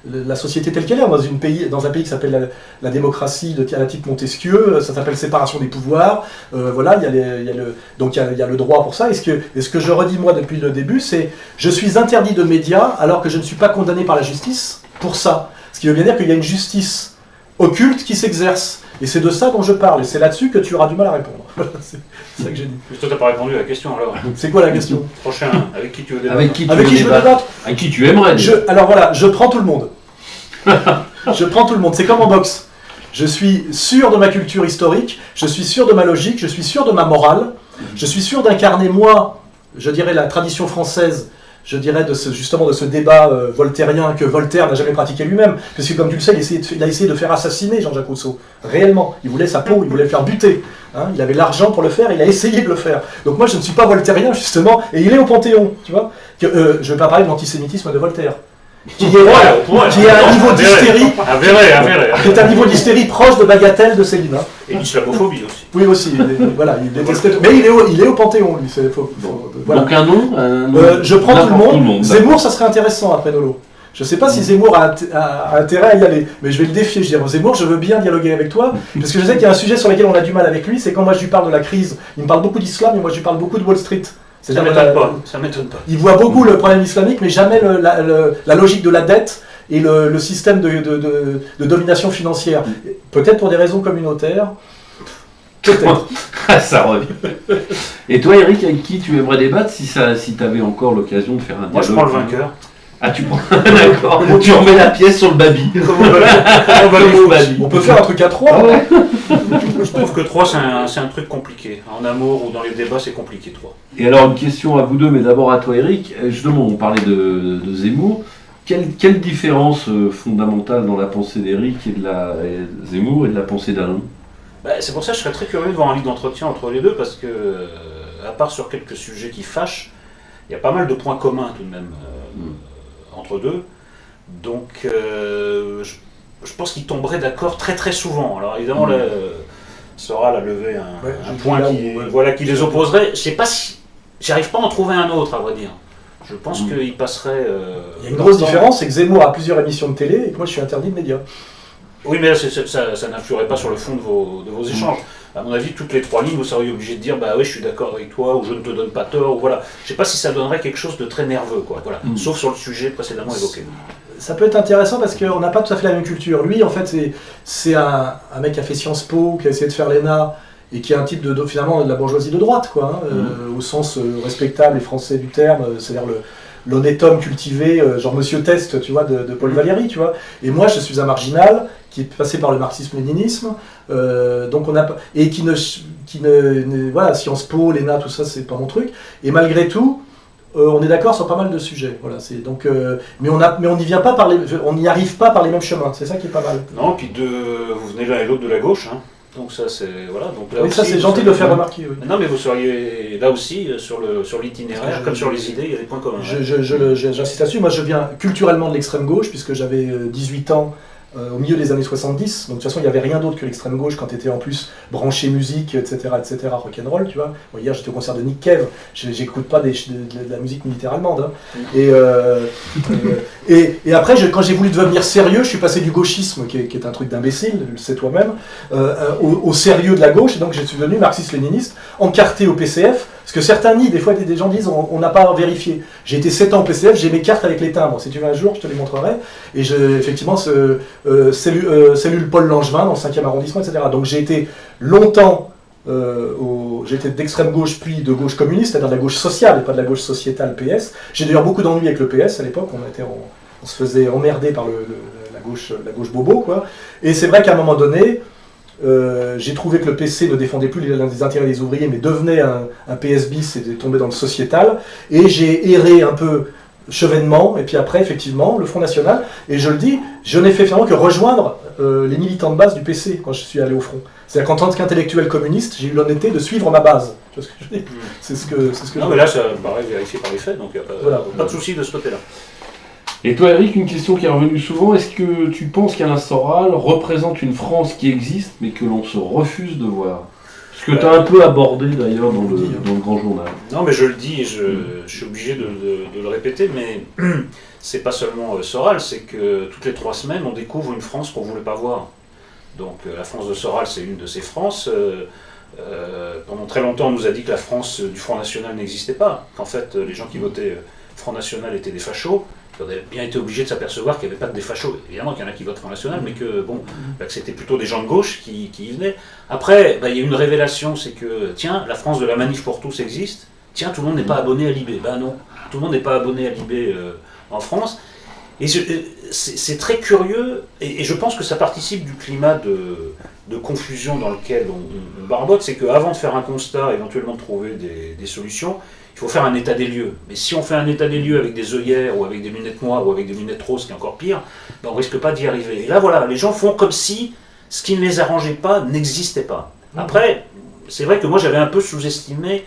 la société telle qu'elle est. Dans un pays qui s'appelle la démocratie à la type Montesquieu, ça s'appelle séparation des pouvoirs. Voilà, il y a le droit pour ça. Et ce que je redis moi depuis le début, c'est je suis interdit de médias alors que je ne suis pas condamné par la justice pour ça. Ce qui veut bien dire qu'il y a une justice occulte qui s'exerce. Et c'est de ça dont je parle. Et c'est là-dessus que tu auras du mal à répondre. C'est ça que j'ai dit. Mais toi, t'as pas répondu à la question alors. C'est quoi la question? Prochain, avec qui tu veux débattre? Avec qui je veux débattre? Avec qui tu aimerais Alors voilà, je prends tout le monde. Je prends tout le monde. C'est comme en boxe. Je suis sûr de ma culture historique, je suis sûr de ma logique, je suis sûr de ma morale, je suis sûr d'incarner moi, je dirais la tradition française, je dirais justement de ce débat voltairien que Voltaire n'a jamais pratiqué lui-même, parce que comme tu le sais, il a essayé de faire assassiner Jean-Jacques Rousseau, réellement. Il voulait sa peau, il voulait le faire buter. Hein, il avait l'argent pour le faire, il a essayé de le faire. Donc moi je ne suis pas voltairien justement, et il est au Panthéon, tu vois. Je ne vais pas parler de l'antisémitisme de Voltaire. Qui est à un niveau d'hystérie, qui est un niveau d'hystérie proche de Bagatelle de Céline. Hein. Et l'islamophobie aussi. Oui aussi, il détestait. Mais il est au Panthéon, lui. Voilà. Donc un nom, je prends tout le monde. Zemmour, ça serait intéressant après Nolo. Je ne sais pas si Zemmour a intérêt à y aller, mais je vais le défier. Je dirais Zemmour, je veux bien dialoguer avec toi, parce que je sais qu'il y a un sujet sur lequel on a du mal avec lui, c'est quand moi je lui parle de la crise. Il me parle beaucoup d'islam, et moi je lui parle beaucoup de Wall Street. Ça m'étonne pas. Il voit beaucoup le problème islamique, mais jamais la logique de la dette et le système de domination financière. Peut-être pour des raisons communautaires. Peut-être. Ça revient. Et toi, Eric, avec qui tu aimerais débattre si tu avais encore l'occasion de faire un dialogue? Moi, je prends le vainqueur. Ah, tu prends. D'accord. Tu remets la pièce sur le baby. On peut faire un truc à 3. Ouais. Je trouve que 3, c'est un truc compliqué. En amour ou dans les débats, c'est compliqué 3. Et alors, une question à vous deux, mais d'abord à toi, Eric. Justement, on parlait de Zemmour. Quelle différence fondamentale dans la pensée d'Eric et de Zemmour et de la pensée d'Alain? C'est pour ça que je serais très curieux de voir un livre d'entretien entre les deux, parce que, à part sur quelques sujets qui fâchent, il y a pas mal de points communs tout de même entre deux. Donc, je pense qu'ils tomberaient d'accord très très souvent. Alors évidemment, Soral a levé un point qui les opposerait. Je sais pas si... J'arrive pas à en trouver un autre, à vrai dire. Je pense qu'il passerait... Il y a une grosse différence, c'est que Zemmour a plusieurs émissions de télé et que moi je suis interdit de médias. Oui, mais là, ça n'influerait pas sur le fond de vos échanges. À mon avis, toutes les 3 lignes, vous seriez obligé de dire bah oui, je suis d'accord avec toi, ou je ne te donne pas tort, ou voilà. Je sais pas si ça donnerait quelque chose de très nerveux, quoi. Voilà. Sauf sur le sujet précédemment évoqué. Ça peut être intéressant parce qu'on n'a pas tout à fait la même culture. Lui, en fait, c'est un mec qui a fait Sciences Po, qui a essayé de faire l'ENA, et qui est un type finalement de la bourgeoisie de droite, quoi, au sens respectable et français du terme, c'est-à-dire l'honnête homme cultivé, genre Monsieur Test, tu vois, de Paul Valéry, tu vois. Et moi, je suis un marginal qui est passé par le marxisme-léninisme, donc on a et qui ne voilà, Sciences Po, l'ENA, tout ça, c'est pas mon truc. Et malgré tout, on est d'accord sur pas mal de sujets. Voilà, donc, mais on n'y vient pas on n'y arrive pas par les mêmes chemins. C'est ça qui est pas mal. Non, puis vous venez l'un et l'autre de la gauche, hein. Donc ça c'est voilà. Donc là oui, aussi, ça c'est gentil de le faire remarquer. Oui. Non mais vous seriez là aussi sur l'itinéraire, comme sur les idées, il y a des points communs. J'insiste là-dessus. Moi je viens culturellement de l'extrême gauche puisque j'avais 18 ans au milieu des années 70. Donc de toute façon, il n'y avait rien d'autre que l'extrême gauche quand tu étais en plus branché musique, etc., rock'n'roll, tu vois. Bon, hier, j'étais au concert de Nick Cave, j'écoute pas de la musique militaire allemande. Hein. Et après, quand j'ai voulu devenir sérieux, je suis passé du gauchisme, qui est un truc d'imbécile, le sais toi-même, au sérieux de la gauche, et donc je suis devenu marxiste-léniniste, encarté au PCF. Parce que certains nient, des fois des gens disent on n'a pas vérifié. J'ai été 7 ans au PCF, j'ai mes cartes avec les timbres. Si tu veux un jour, je te les montrerai. Et effectivement, cellule Paul Langevin dans le 5e arrondissement, etc. Donc j'ai été longtemps, j'ai été d'extrême gauche puis de gauche communiste, c'est-à-dire de la gauche sociale et pas de la gauche sociétale PS. J'ai d'ailleurs beaucoup d'ennuis avec le PS à l'époque, on se faisait emmerder par la gauche bobo, quoi. Et c'est vrai qu'à un moment donné, j'ai trouvé que le PC ne défendait plus les intérêts des ouvriers, mais devenait un PS bis et tombait dans le sociétal. Et j'ai erré un peu chevènement, et puis après, effectivement, le Front National. Et je le dis, je n'ai fait finalement que rejoindre les militants de base du PC quand je suis allé au front. C'est-à-dire qu'en tant qu'intellectuel communiste, j'ai eu l'honnêteté de suivre ma base. Tu vois ce que je dis ? C'est ce que non, mais là, ça paraît vérifié par les faits, donc il n'y a pas de souci de ce côté-là. Et toi, Eric, une question qui est revenue souvent, est-ce que tu penses qu'Alain Soral représente une France qui existe, mais que l'on se refuse de voir ? Ce que tu as un peu abordé d'ailleurs dans le grand journal. Non, mais je le dis et je suis obligé de le répéter, mais c'est pas seulement Soral, c'est que toutes les 3 semaines, on découvre une France qu'on ne voulait pas voir. Donc la France de Soral, c'est une de ces Frances. Pendant très longtemps, on nous a dit que la France du Front National n'existait pas, qu'en fait, les gens qui votaient Front National étaient des fachos. On a bien été obligé de s'apercevoir qu'il n'y avait pas que des fachos. Évidemment qu'il y en a qui votent Front National, mais que c'était plutôt des gens de gauche qui y venaient. Après, il y a une révélation, c'est que, tiens, la France de la Manif pour tous existe. Tiens, tout le monde n'est pas abonné à l'IB. Ben non, tout le monde n'est pas abonné à l'IB en France. Et c'est très curieux, et je pense que ça participe du climat de confusion dans lequel on barbote. C'est qu'avant de faire un constat, éventuellement de trouver des solutions, il faut faire un état des lieux. Mais si on fait un état des lieux avec des œillères, ou avec des lunettes noires, ou avec des lunettes roses, qui est encore pire, on ne risque pas d'y arriver. Et là, voilà, les gens font comme si ce qui ne les arrangeait pas n'existait pas. Après, c'est vrai que moi, j'avais un peu sous-estimé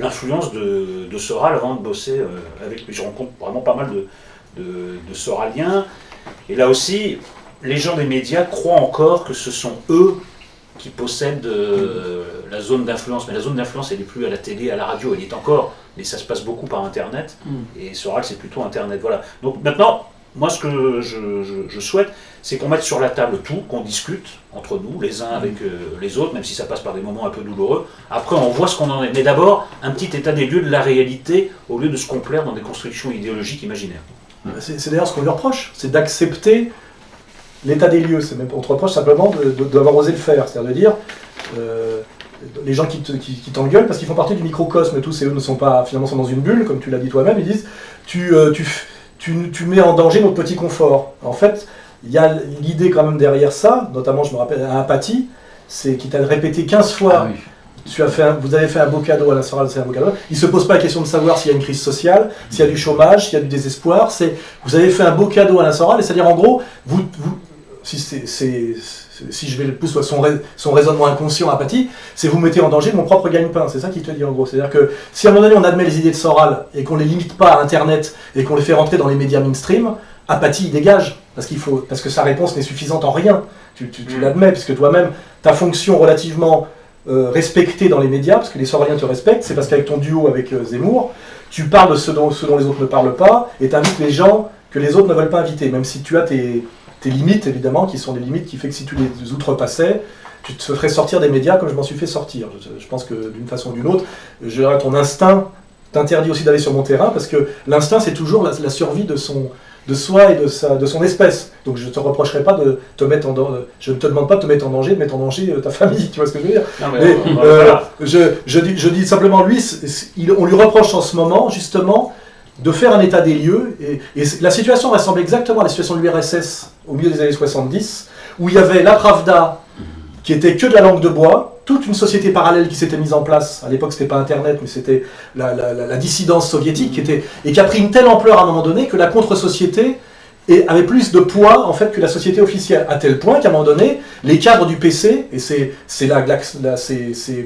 l'influence de Soral avant de bosser avec lui. Je rencontre vraiment pas mal de Soraliens. Et là aussi, les gens des médias croient encore que ce sont eux qui possèdent la zone d'influence. Mais la zone d'influence, elle n'est plus à la télé, à la radio, elle y est encore, mais ça se passe beaucoup par Internet. Et Soral, c'est plutôt Internet. Voilà. Donc maintenant, moi, ce que je souhaite, c'est qu'on mette sur la table tout, qu'on discute entre nous, les uns avec les autres, même si ça passe par des moments un peu douloureux. Après, on voit ce qu'on en est. Mais d'abord, un petit état des lieux de la réalité, au lieu de se complaire dans des constructions idéologiques imaginaires. C'est d'ailleurs ce qu'on lui reproche, c'est d'accepter l'état des lieux. C'est même, on te reproche simplement d'avoir osé le faire, c'est-à-dire de dire les gens qui t'engueulent parce qu'ils font partie du microcosme et tous, et eux ne sont pas, finalement, sont dans une bulle, comme tu l'as dit toi-même, ils disent tu mets en danger notre petit confort. En fait, il y a l'idée quand même derrière ça, notamment je me rappelle à Apathie, c'est qu'il t'a répété 15 fois. Ah oui. Vous avez fait un beau cadeau à la Soral, c'est un beau cadeau. Il ne se pose pas la question de savoir s'il y a une crise sociale, s'il y a du chômage, s'il y a du désespoir. Vous avez fait un beau cadeau à la Soral, c'est-à-dire en gros, si je vais le pousser son raisonnement inconscient à Apathie, c'est vous mettez en danger mon propre gagne-pain. C'est ça qu'il te dit en gros. C'est-à-dire que si à un moment donné on admet les idées de Soral et qu'on ne les limite pas à Internet et qu'on les fait rentrer dans les médias mainstream, Apathie il dégage. Parce que sa réponse n'est suffisante en rien. Tu l'admets, puisque toi-même, ta fonction relativement respectée dans les médias, parce que les Soraliens te respectent, c'est parce qu'avec ton duo avec Zemmour, tu parles de ce dont les autres ne parlent pas, et tu invites les gens que les autres ne veulent pas inviter, même si tu as tes limites, évidemment, qui sont des limites qui fait que si tu les outrepassais, tu te ferais sortir des médias comme je m'en suis fait sortir. Je pense que d'une façon ou d'une autre, ton instinct t'interdit aussi d'aller sur mon terrain, parce que l'instinct, c'est toujours la survie de soi et de son espèce. Donc je ne te reprocherai pas de te mettre en danger, je ne te demande pas de te mettre en danger, de mettre en danger ta famille, tu vois ce que je veux dire. Non, mais voilà. Je dis simplement, lui, on lui reproche en ce moment, justement, de faire un état des lieux, et la situation ressemble exactement à la situation de l'URSS au milieu des années 70, où il y avait la Pravda, qui était que de la langue de bois, toute une société parallèle qui s'était mise en place. À l'époque, c'était pas Internet, mais c'était la dissidence soviétique, et qui a pris une telle ampleur à un moment donné que la contre-société avait plus de poids en fait que la société officielle, à tel point qu'à un moment donné, les cadres du PC, et c'est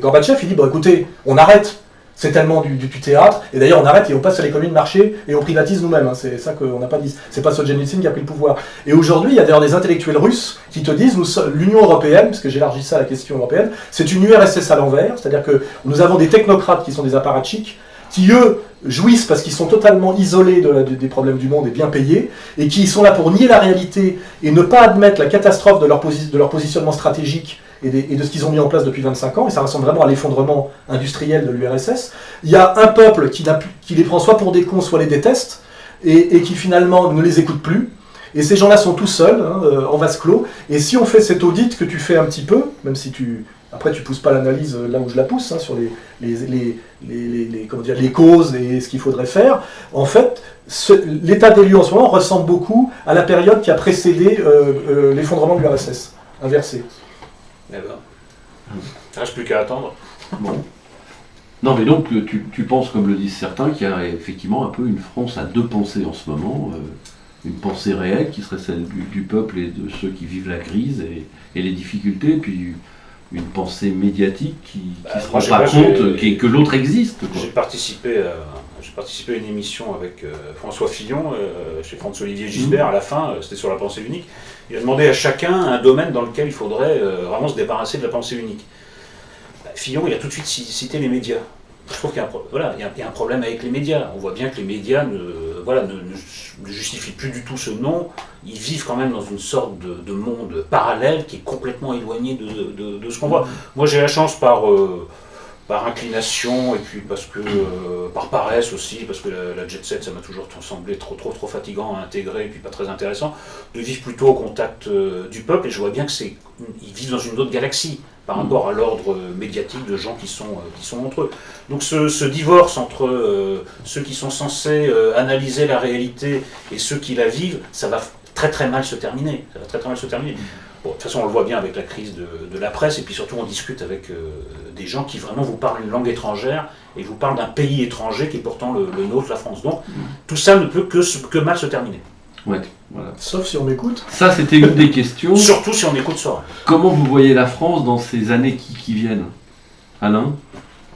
Gorbatchev, il dit bon, écoutez, on arrête. C'est tellement du théâtre. Et d'ailleurs, on arrête et on passe à l'économie de marché et on privatise nous-mêmes. Hein. C'est ça qu'on n'a pas dit. C'est pas Solzhenitsyn qui a pris le pouvoir. Et aujourd'hui, il y a d'ailleurs des intellectuels russes qui te disent, l'Union européenne, parce que j'élargis ça à la question européenne, c'est une URSS à l'envers. C'est-à-dire que nous avons des technocrates qui sont des apparatchiks, qui eux jouissent parce qu'ils sont totalement isolés des problèmes du monde et bien payés, et qui sont là pour nier la réalité et ne pas admettre la catastrophe de leur positionnement stratégique et de ce qu'ils ont mis en place depuis 25 ans, et ça ressemble vraiment à l'effondrement industriel de l'URSS. Il y a un peuple qui les prend soit pour des cons, soit les déteste, et qui finalement ne les écoute plus. Et ces gens-là sont tout seuls, en vase clos. Et si on fait cet audit que tu fais un petit peu, même si après tu pousses pas l'analyse là où je la pousse, sur les causes et ce qu'il faudrait faire, en fait, l'état des lieux en ce moment ressemble beaucoup à la période qui a précédé l'effondrement de l'URSS, inversé. Eh ben, il ne reste plus qu'à attendre. Bon. Non, mais donc tu penses, comme le disent certains, qu'il y a effectivement un peu une France à deux pensées en ce moment, une pensée réelle qui serait celle du peuple et de ceux qui vivent la crise et les difficultés, puis une pensée médiatique qui ne se rend pas compte que l'autre existe. J'ai participé à une émission avec François Fillon, chez François-Olivier Gisbert, à la fin, c'était sur la pensée unique. Il a demandé à chacun un domaine dans lequel il faudrait vraiment se débarrasser de la pensée unique. Fillon, il a tout de suite cité les médias. Je trouve qu'il y a un problème avec les médias. On voit bien que les médias ne justifient plus du tout ce nom. Ils vivent quand même dans une sorte de monde parallèle qui est complètement éloigné de ce qu'on voit. Moi, j'ai la chance par inclination et puis parce que par paresse aussi, parce que la jet set ça m'a toujours semblé trop fatigant à intégrer et puis pas très intéressant, de vivre plutôt au contact du peuple, et je vois bien qu'ils vivent dans une autre galaxie par rapport à l'ordre médiatique de gens qui sont entre eux. Donc ce divorce entre ceux qui sont censés analyser la réalité et ceux qui la vivent, ça va très très mal se terminer. Bon, de toute façon, on le voit bien avec la crise de la presse, et puis surtout, on discute avec des gens qui vraiment vous parlent une langue étrangère et vous parlent d'un pays étranger qui est pourtant le nôtre, la France. Donc, tout ça ne peut que mal se terminer. Ouais, voilà. Sauf si on m'écoute. Ça, c'était une des questions. Surtout si on écoute ça. Comment vous voyez la France dans ces années qui viennent, Alain?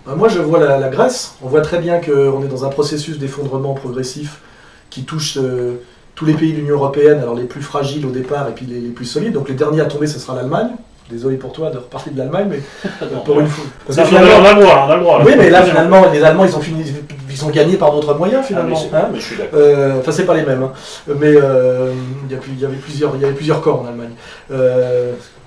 Moi, je vois la Grèce. On voit très bien qu'on est dans un processus d'effondrement progressif qui touche tous les pays de l'Union européenne, alors les plus fragiles au départ et puis les plus solides. Donc le dernier à tomber, ce sera l'Allemagne. Désolé pour toi de repartir de l'Allemagne, mais pour une fois. Parce que finalement, on a le droit. Oui, mais là, finalement, les Allemands, ils ont gagné par d'autres moyens, finalement. Mais je suis d'accord. Enfin, c'est pas les mêmes. Mais il y avait plusieurs corps en Allemagne.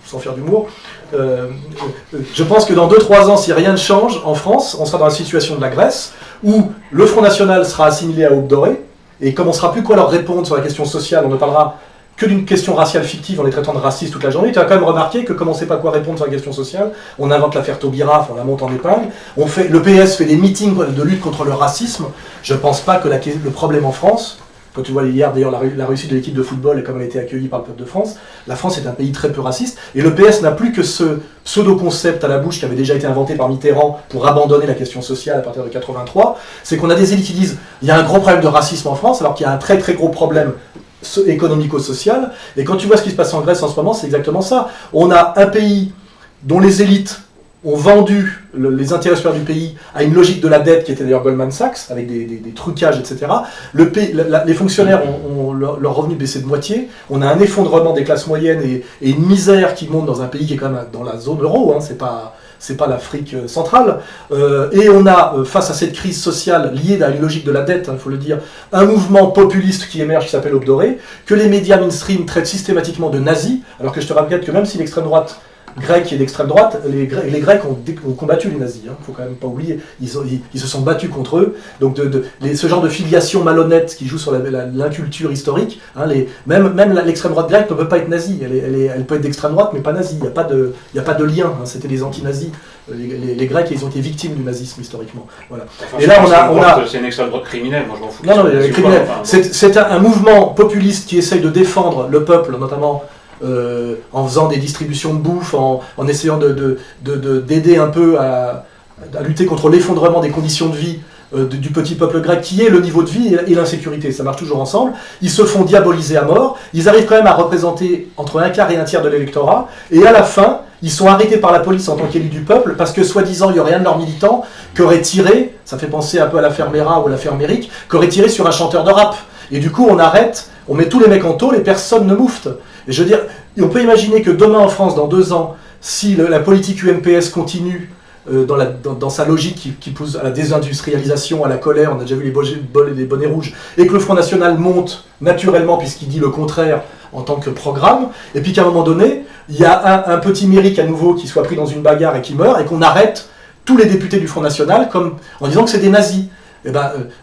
Sans faire d'humour. Je pense que dans 2-3 ans, si rien ne change, en France, on sera dans la situation de la Grèce, où le Front National sera assimilé à Aube Dorée, et comme on ne saura plus quoi leur répondre sur la question sociale, on ne parlera que d'une question raciale fictive en les traitant de racistes toute la journée. Tu as quand même remarqué que comme on ne sait pas quoi répondre sur la question sociale, on invente l'affaire Taubira, on la monte en épingle, le PS fait des meetings de lutte contre le racisme. Je ne pense pas que le problème en France, quand tu vois hier d'ailleurs la réussite de l'équipe de football et comme elle a été accueillie par le peuple de France, la France est un pays très peu raciste, et le PS n'a plus que ce pseudo-concept à la bouche qui avait déjà été inventé par Mitterrand pour abandonner la question sociale à partir de 83, c'est qu'on a des élites qui disent il y a un gros problème de racisme en France, alors qu'il y a un très très gros problème économico-social, et quand tu vois ce qui se passe en Grèce en ce moment, c'est exactement ça. On a un pays dont les élites ont vendu les intérêts supérieurs du pays à une logique de la dette qui était d'ailleurs Goldman Sachs, avec des trucages, etc. Les fonctionnaires ont leur revenu baissé de moitié, on a un effondrement des classes moyennes et une misère qui monte dans un pays qui est quand même dans la zone euro, c'est pas l'Afrique centrale, et on a, face à cette crise sociale liée à une logique de la dette, il faut le dire, un mouvement populiste qui émerge qui s'appelle Aube Dorée, que les médias mainstream traitent systématiquement de nazis, alors que je te rappelle que même si l'extrême droite grecque et d'extrême droite, les Grecs ont combattu les nazis, il faut quand même pas oublier, ils se sont battus contre eux, donc ce genre de filiation malhonnête qui joue sur l'inculture historique, même l'extrême droite grecque ne peut pas être nazie, elle peut être d'extrême droite mais pas nazie, il n'y a pas de lien, c'était les anti-nazis, les Grecs ils ont été victimes du nazisme historiquement. Voilà. Enfin, et là c'est une extrême droite criminelle, moi je m'en fous. Non, criminelle. C'est un mouvement populiste qui essaye de défendre le peuple, notamment en faisant des distributions de bouffe, en essayant d'aider un peu à lutter contre l'effondrement des conditions de vie du petit peuple grec, qui est le niveau de vie et l'insécurité. Ça marche toujours ensemble. Ils se font diaboliser à mort. Ils arrivent quand même à représenter entre un quart et un tiers de l'électorat. Et à la fin, ils sont arrêtés par la police en tant qu'élus du peuple parce que soi-disant il y aurait un de leurs militants qui aurait tiré, ça fait penser un peu à l'affaire Mera ou à l'affaire Méric, qui aurait tiré sur un chanteur de rap. Et du coup on arrête, on met tous les mecs en tôle et personne ne moufte. Et je veux dire, on peut imaginer que demain en France, dans 2 ans, si la politique UMPS continue dans sa logique qui pousse à la désindustrialisation, à la colère, on a déjà vu les bonnets rouges, et que le Front National monte naturellement puisqu'il dit le contraire en tant que programme, et puis qu'à un moment donné, il y a un petit Méric à nouveau qui soit pris dans une bagarre et qui meurt, et qu'on arrête tous les députés du Front National en disant que c'est des nazis.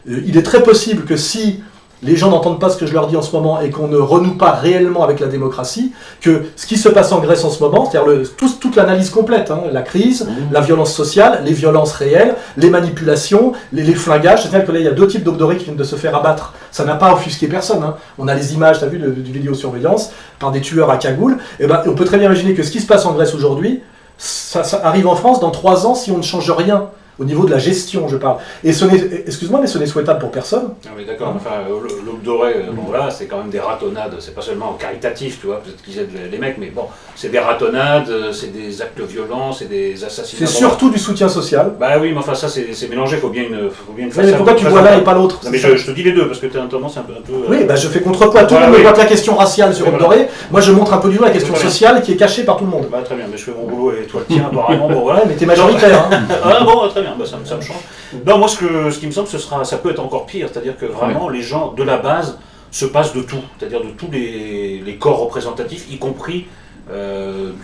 Il est très possible que si les gens n'entendent pas ce que je leur dis en ce moment et qu'on ne renoue pas réellement avec la démocratie, que ce qui se passe en Grèce en ce moment, c'est-à-dire toute l'analyse complète, la crise, la violence sociale, les violences réelles, les manipulations, les flingages, c'est-à-dire que là il y a 2 types d'Ogdoré qui viennent de se faire abattre, ça n'a pas offusqué personne, on a les images, tu as vu, de vidéosurveillance par des tueurs à cagoule, on peut très bien imaginer que ce qui se passe en Grèce aujourd'hui, ça arrive en France dans 3 ans si on ne change rien. Au niveau de la gestion, je parle. Et excuse-moi, mais ce n'est souhaitable pour personne. Ah oui, d'accord. Enfin, l'aube dorée, bon voilà, c'est quand même des ratonnades. C'est pas seulement caritatif, tu vois, peut-être qu'ils aident les mecs, mais bon, c'est des ratonnades, c'est des actes violents, c'est des assassinats. C'est surtout du soutien social. Bah oui, mais enfin, ça, c'est mélangé, faut bien une mais pourquoi tu vois l'un et pas l'autre? Non, mais je te dis les deux, parce que tu as tendance un peu. Oui, bah je fais contrepoids. Tout le monde me voit que la question raciale sur l'aube dorée. Moi, je montre un peu du doigt la question sociale qui est cachée par tout le monde. Bah très bien, mais je fais mon boulot et toi le tien, apparemment, bon voilà. Mais t'es majoritaire. Ah bon, très bien, bah, ça me change. Non, moi, ce qui me semble, ça peut être encore pire, c'est-à-dire que vraiment, les gens de la base se passent de tout, c'est-à-dire de tous les corps représentatifs, y compris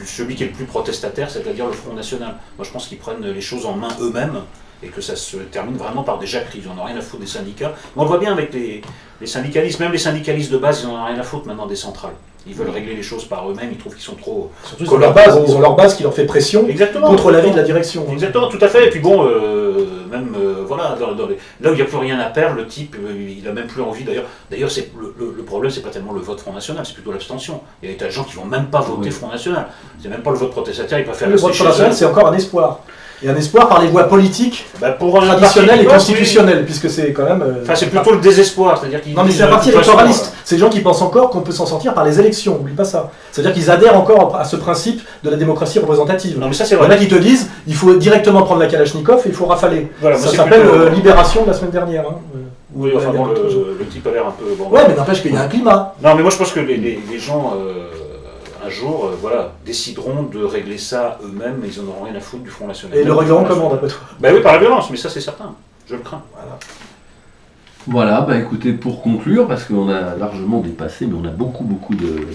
celui qui est le plus protestataire, c'est-à-dire le Front National. Moi, je pense qu'ils prennent les choses en main eux-mêmes, et que ça se termine vraiment par des jacqueries. Ils n'en ont rien à foutre des syndicats. Mais on le voit bien avec les syndicalistes, même les syndicalistes de base, ils n'en ont rien à foutre maintenant des centrales. Ils veulent régler les choses par eux-mêmes, ils trouvent qu'ils sont trop... Surtout ils ont leur base qui leur fait pression contre l'avis de la direction. Exactement, tout à fait. Et puis bon, voilà, là où il n'y a plus rien à perdre, le type, il n'a même plus envie. D'ailleurs le problème, c'est pas tellement le vote Front National, c'est plutôt l'abstention. Il y a des gens qui vont même pas voter Front National. C'est même pas le vote protestataire, ils préfèrent le vote Front National, c'est encore un espoir. Et un espoir par les voies politiques traditionnelles et constitutionnelles, puisque c'est quand même... Enfin, c'est plutôt le désespoir, c'est-à-dire qu'ils... Non, mais c'est un parti électoraliste. C'est des gens qui pensent encore qu'on peut s'en sortir par les élections, n'oublie pas ça. C'est-à-dire qu'ils adhèrent encore à ce principe de la démocratie représentative. Non, mais ça, c'est vrai. Il y en a qui te disent, il faut directement prendre la Kalachnikov et il faut rafaler. Voilà, ça s'appelle Libération de la semaine dernière. Oui, enfin bon, le type a l'air un peu... Bon, ouais, mais n'empêche qu'il y a un climat. Non, mais moi je pense que les gens... un jour, décideront de régler ça eux-mêmes, mais ils n'en auront rien à foutre du Front National. Et le régleront comment, d'après toi? Ben oui, par la violence, mais ça c'est certain, je le crains. Voilà, bah écoutez, pour conclure, parce qu'on a largement dépassé, mais on a beaucoup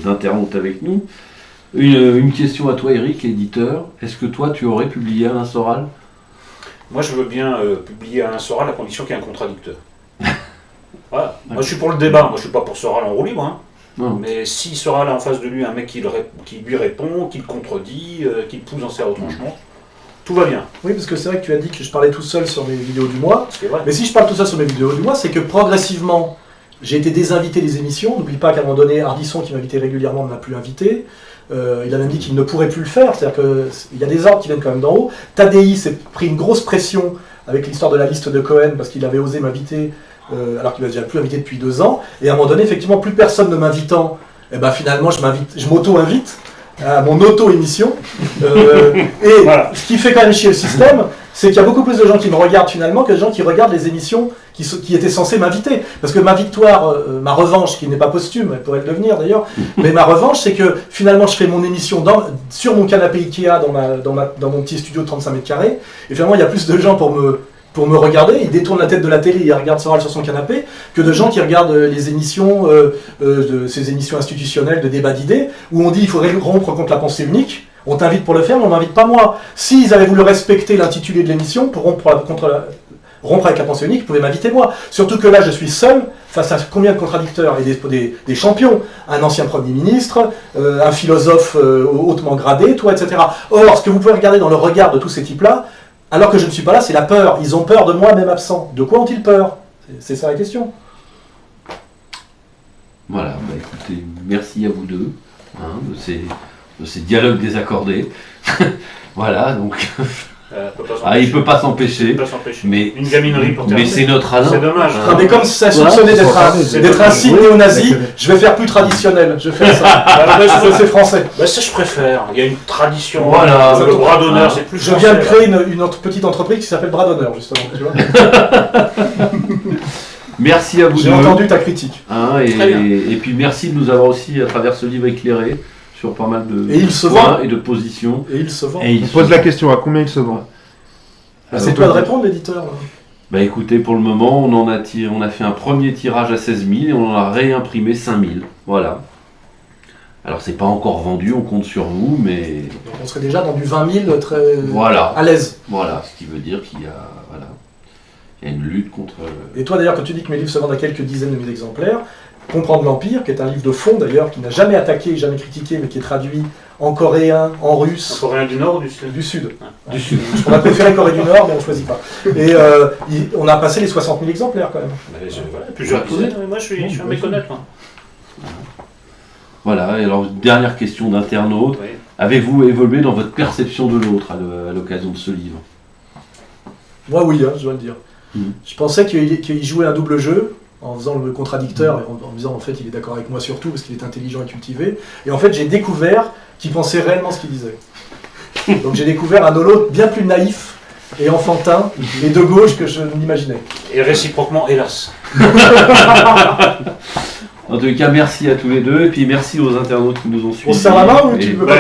d'internautes avec nous, une question à toi, Eric, éditeur. Est-ce que toi, tu aurais publié Alain Soral? Moi, je veux bien publier Alain Soral à condition qu'il y ait un contradicteur. Voilà. Moi, je suis pour le débat, moi je suis pas pour Soral en roue libre, hein. Mais s'il sera là en face de lui un mec qui lui répond, qui le contredit, qui le pousse dans ses retranchements, tout va bien. Oui, parce que c'est vrai que tu as dit que je parlais tout seul sur mes vidéos du mois. Vrai. Mais si je parle tout seul sur mes vidéos du mois, c'est que progressivement, j'ai été désinvité des émissions. N'oublie pas qu'à un moment donné, Ardisson, qui m'invitait régulièrement, ne m'a plus invité. Il a même dit qu'il ne pourrait plus le faire. C'est-à-dire qu'il y a des ordres qui viennent quand même d'en haut. Tadei s'est pris une grosse pression avec l'histoire de la liste de Cohen, parce qu'il avait osé m'inviter. Alors qu'il m'a déjà plus invité depuis 2 ans, et à un moment donné, effectivement, plus personne ne m'invitant, et ben finalement, je m'auto-invite à mon auto-émission. Et voilà. Ce qui fait quand même chier le système, c'est qu'il y a beaucoup plus de gens qui me regardent finalement que de gens qui regardent les émissions qui étaient censées m'inviter. Parce que ma victoire, ma revanche, qui n'est pas posthume, elle pourrait le devenir d'ailleurs, mais ma revanche, c'est que finalement, je fais mon émission sur mon canapé Ikea dans mon petit studio de 35 mètres carrés, et finalement, il y a plus de gens pour me regarder, il détourne la tête de la télé et il regarde Soral sur son canapé, que de gens qui regardent les émissions, ces émissions institutionnelles de débat d'idées, où on dit il faudrait rompre contre la pensée unique, on t'invite pour le faire, mais on m'invite pas moi. S'ils avaient voulu respecter l'intitulé de l'émission, pour rompre avec la pensée unique, ils pouvaient m'inviter moi. Surtout que là, je suis seul, face à combien de contradicteurs et des champions, un ancien Premier ministre, un philosophe hautement gradé, toi, etc. Or, ce que vous pouvez regarder dans le regard de tous ces types-là, alors que je ne suis pas là, c'est la peur. Ils ont peur de moi, même absent. De quoi ont-ils peur? C'est ça la question. Voilà, bah écoutez, merci à vous deux, de ces dialogues désaccordés. Voilà, donc Il peut pas s'empêcher. Mais une gaminerie pour terminer. Mais c'est notre Alain. C'est dommage. Non, mais comme ça soupçonnait d'être un signe néo-nazi, je vais faire plus traditionnel. Je vais faire ça. C'est français. Bah, ça, je préfère. Il y a une tradition. Voilà. Le bras d'honneur, c'est plus Je viens de créer une petite entreprise qui s'appelle Bras d'honneur, justement. Tu vois. Merci à vous deux. J'ai entendu ta critique. Et puis merci de nous avoir aussi, à travers ce livre, éclairé sur pas mal de points et de positions. Et il se vend. On pose la question, à combien il se vend? C'est toi de répondre, l'éditeur. Bah écoutez, pour le moment, on a fait un premier tirage à 16 000 et on en a réimprimé 5 000. Voilà. Alors c'est pas encore vendu, on compte sur vous, mais... Donc on serait déjà dans du 20 000 très à l'aise. Voilà, ce qui veut dire qu'il y a une lutte contre... Et toi d'ailleurs, quand tu dis que mes livres se vendent à quelques dizaines de mille exemplaires, Comprendre l'Empire, qui est un livre de fond d'ailleurs, qui n'a jamais attaqué, jamais critiqué, mais qui est traduit en coréen, en russe... En coréen du Nord ou du Sud? Du Sud. Ouais. Du Sud. On a préféré Corée du Nord, mais on ne choisit pas. Et on a passé les 60 000 exemplaires quand même. Plusieurs dizaines, mais moi je suis un méconnaître. Voilà, et alors dernière question d'internaute. Oui. Avez-vous évolué dans votre perception de l'autre à l'occasion de ce livre? Moi oui, je dois le dire. Je pensais qu'il jouait un double jeu, en faisant le contradicteur, et en disant en fait il est d'accord avec moi surtout parce qu'il est intelligent et cultivé. Et en fait j'ai découvert qu'il pensait réellement ce qu'il disait. Donc j'ai découvert un Nolo bien plus naïf et enfantin et de gauche que je n'imaginais. Et réciproquement, hélas. En tout cas, merci à tous les deux, et puis merci aux internautes qui nous ont suivis. On se serre la main ou tu veux pas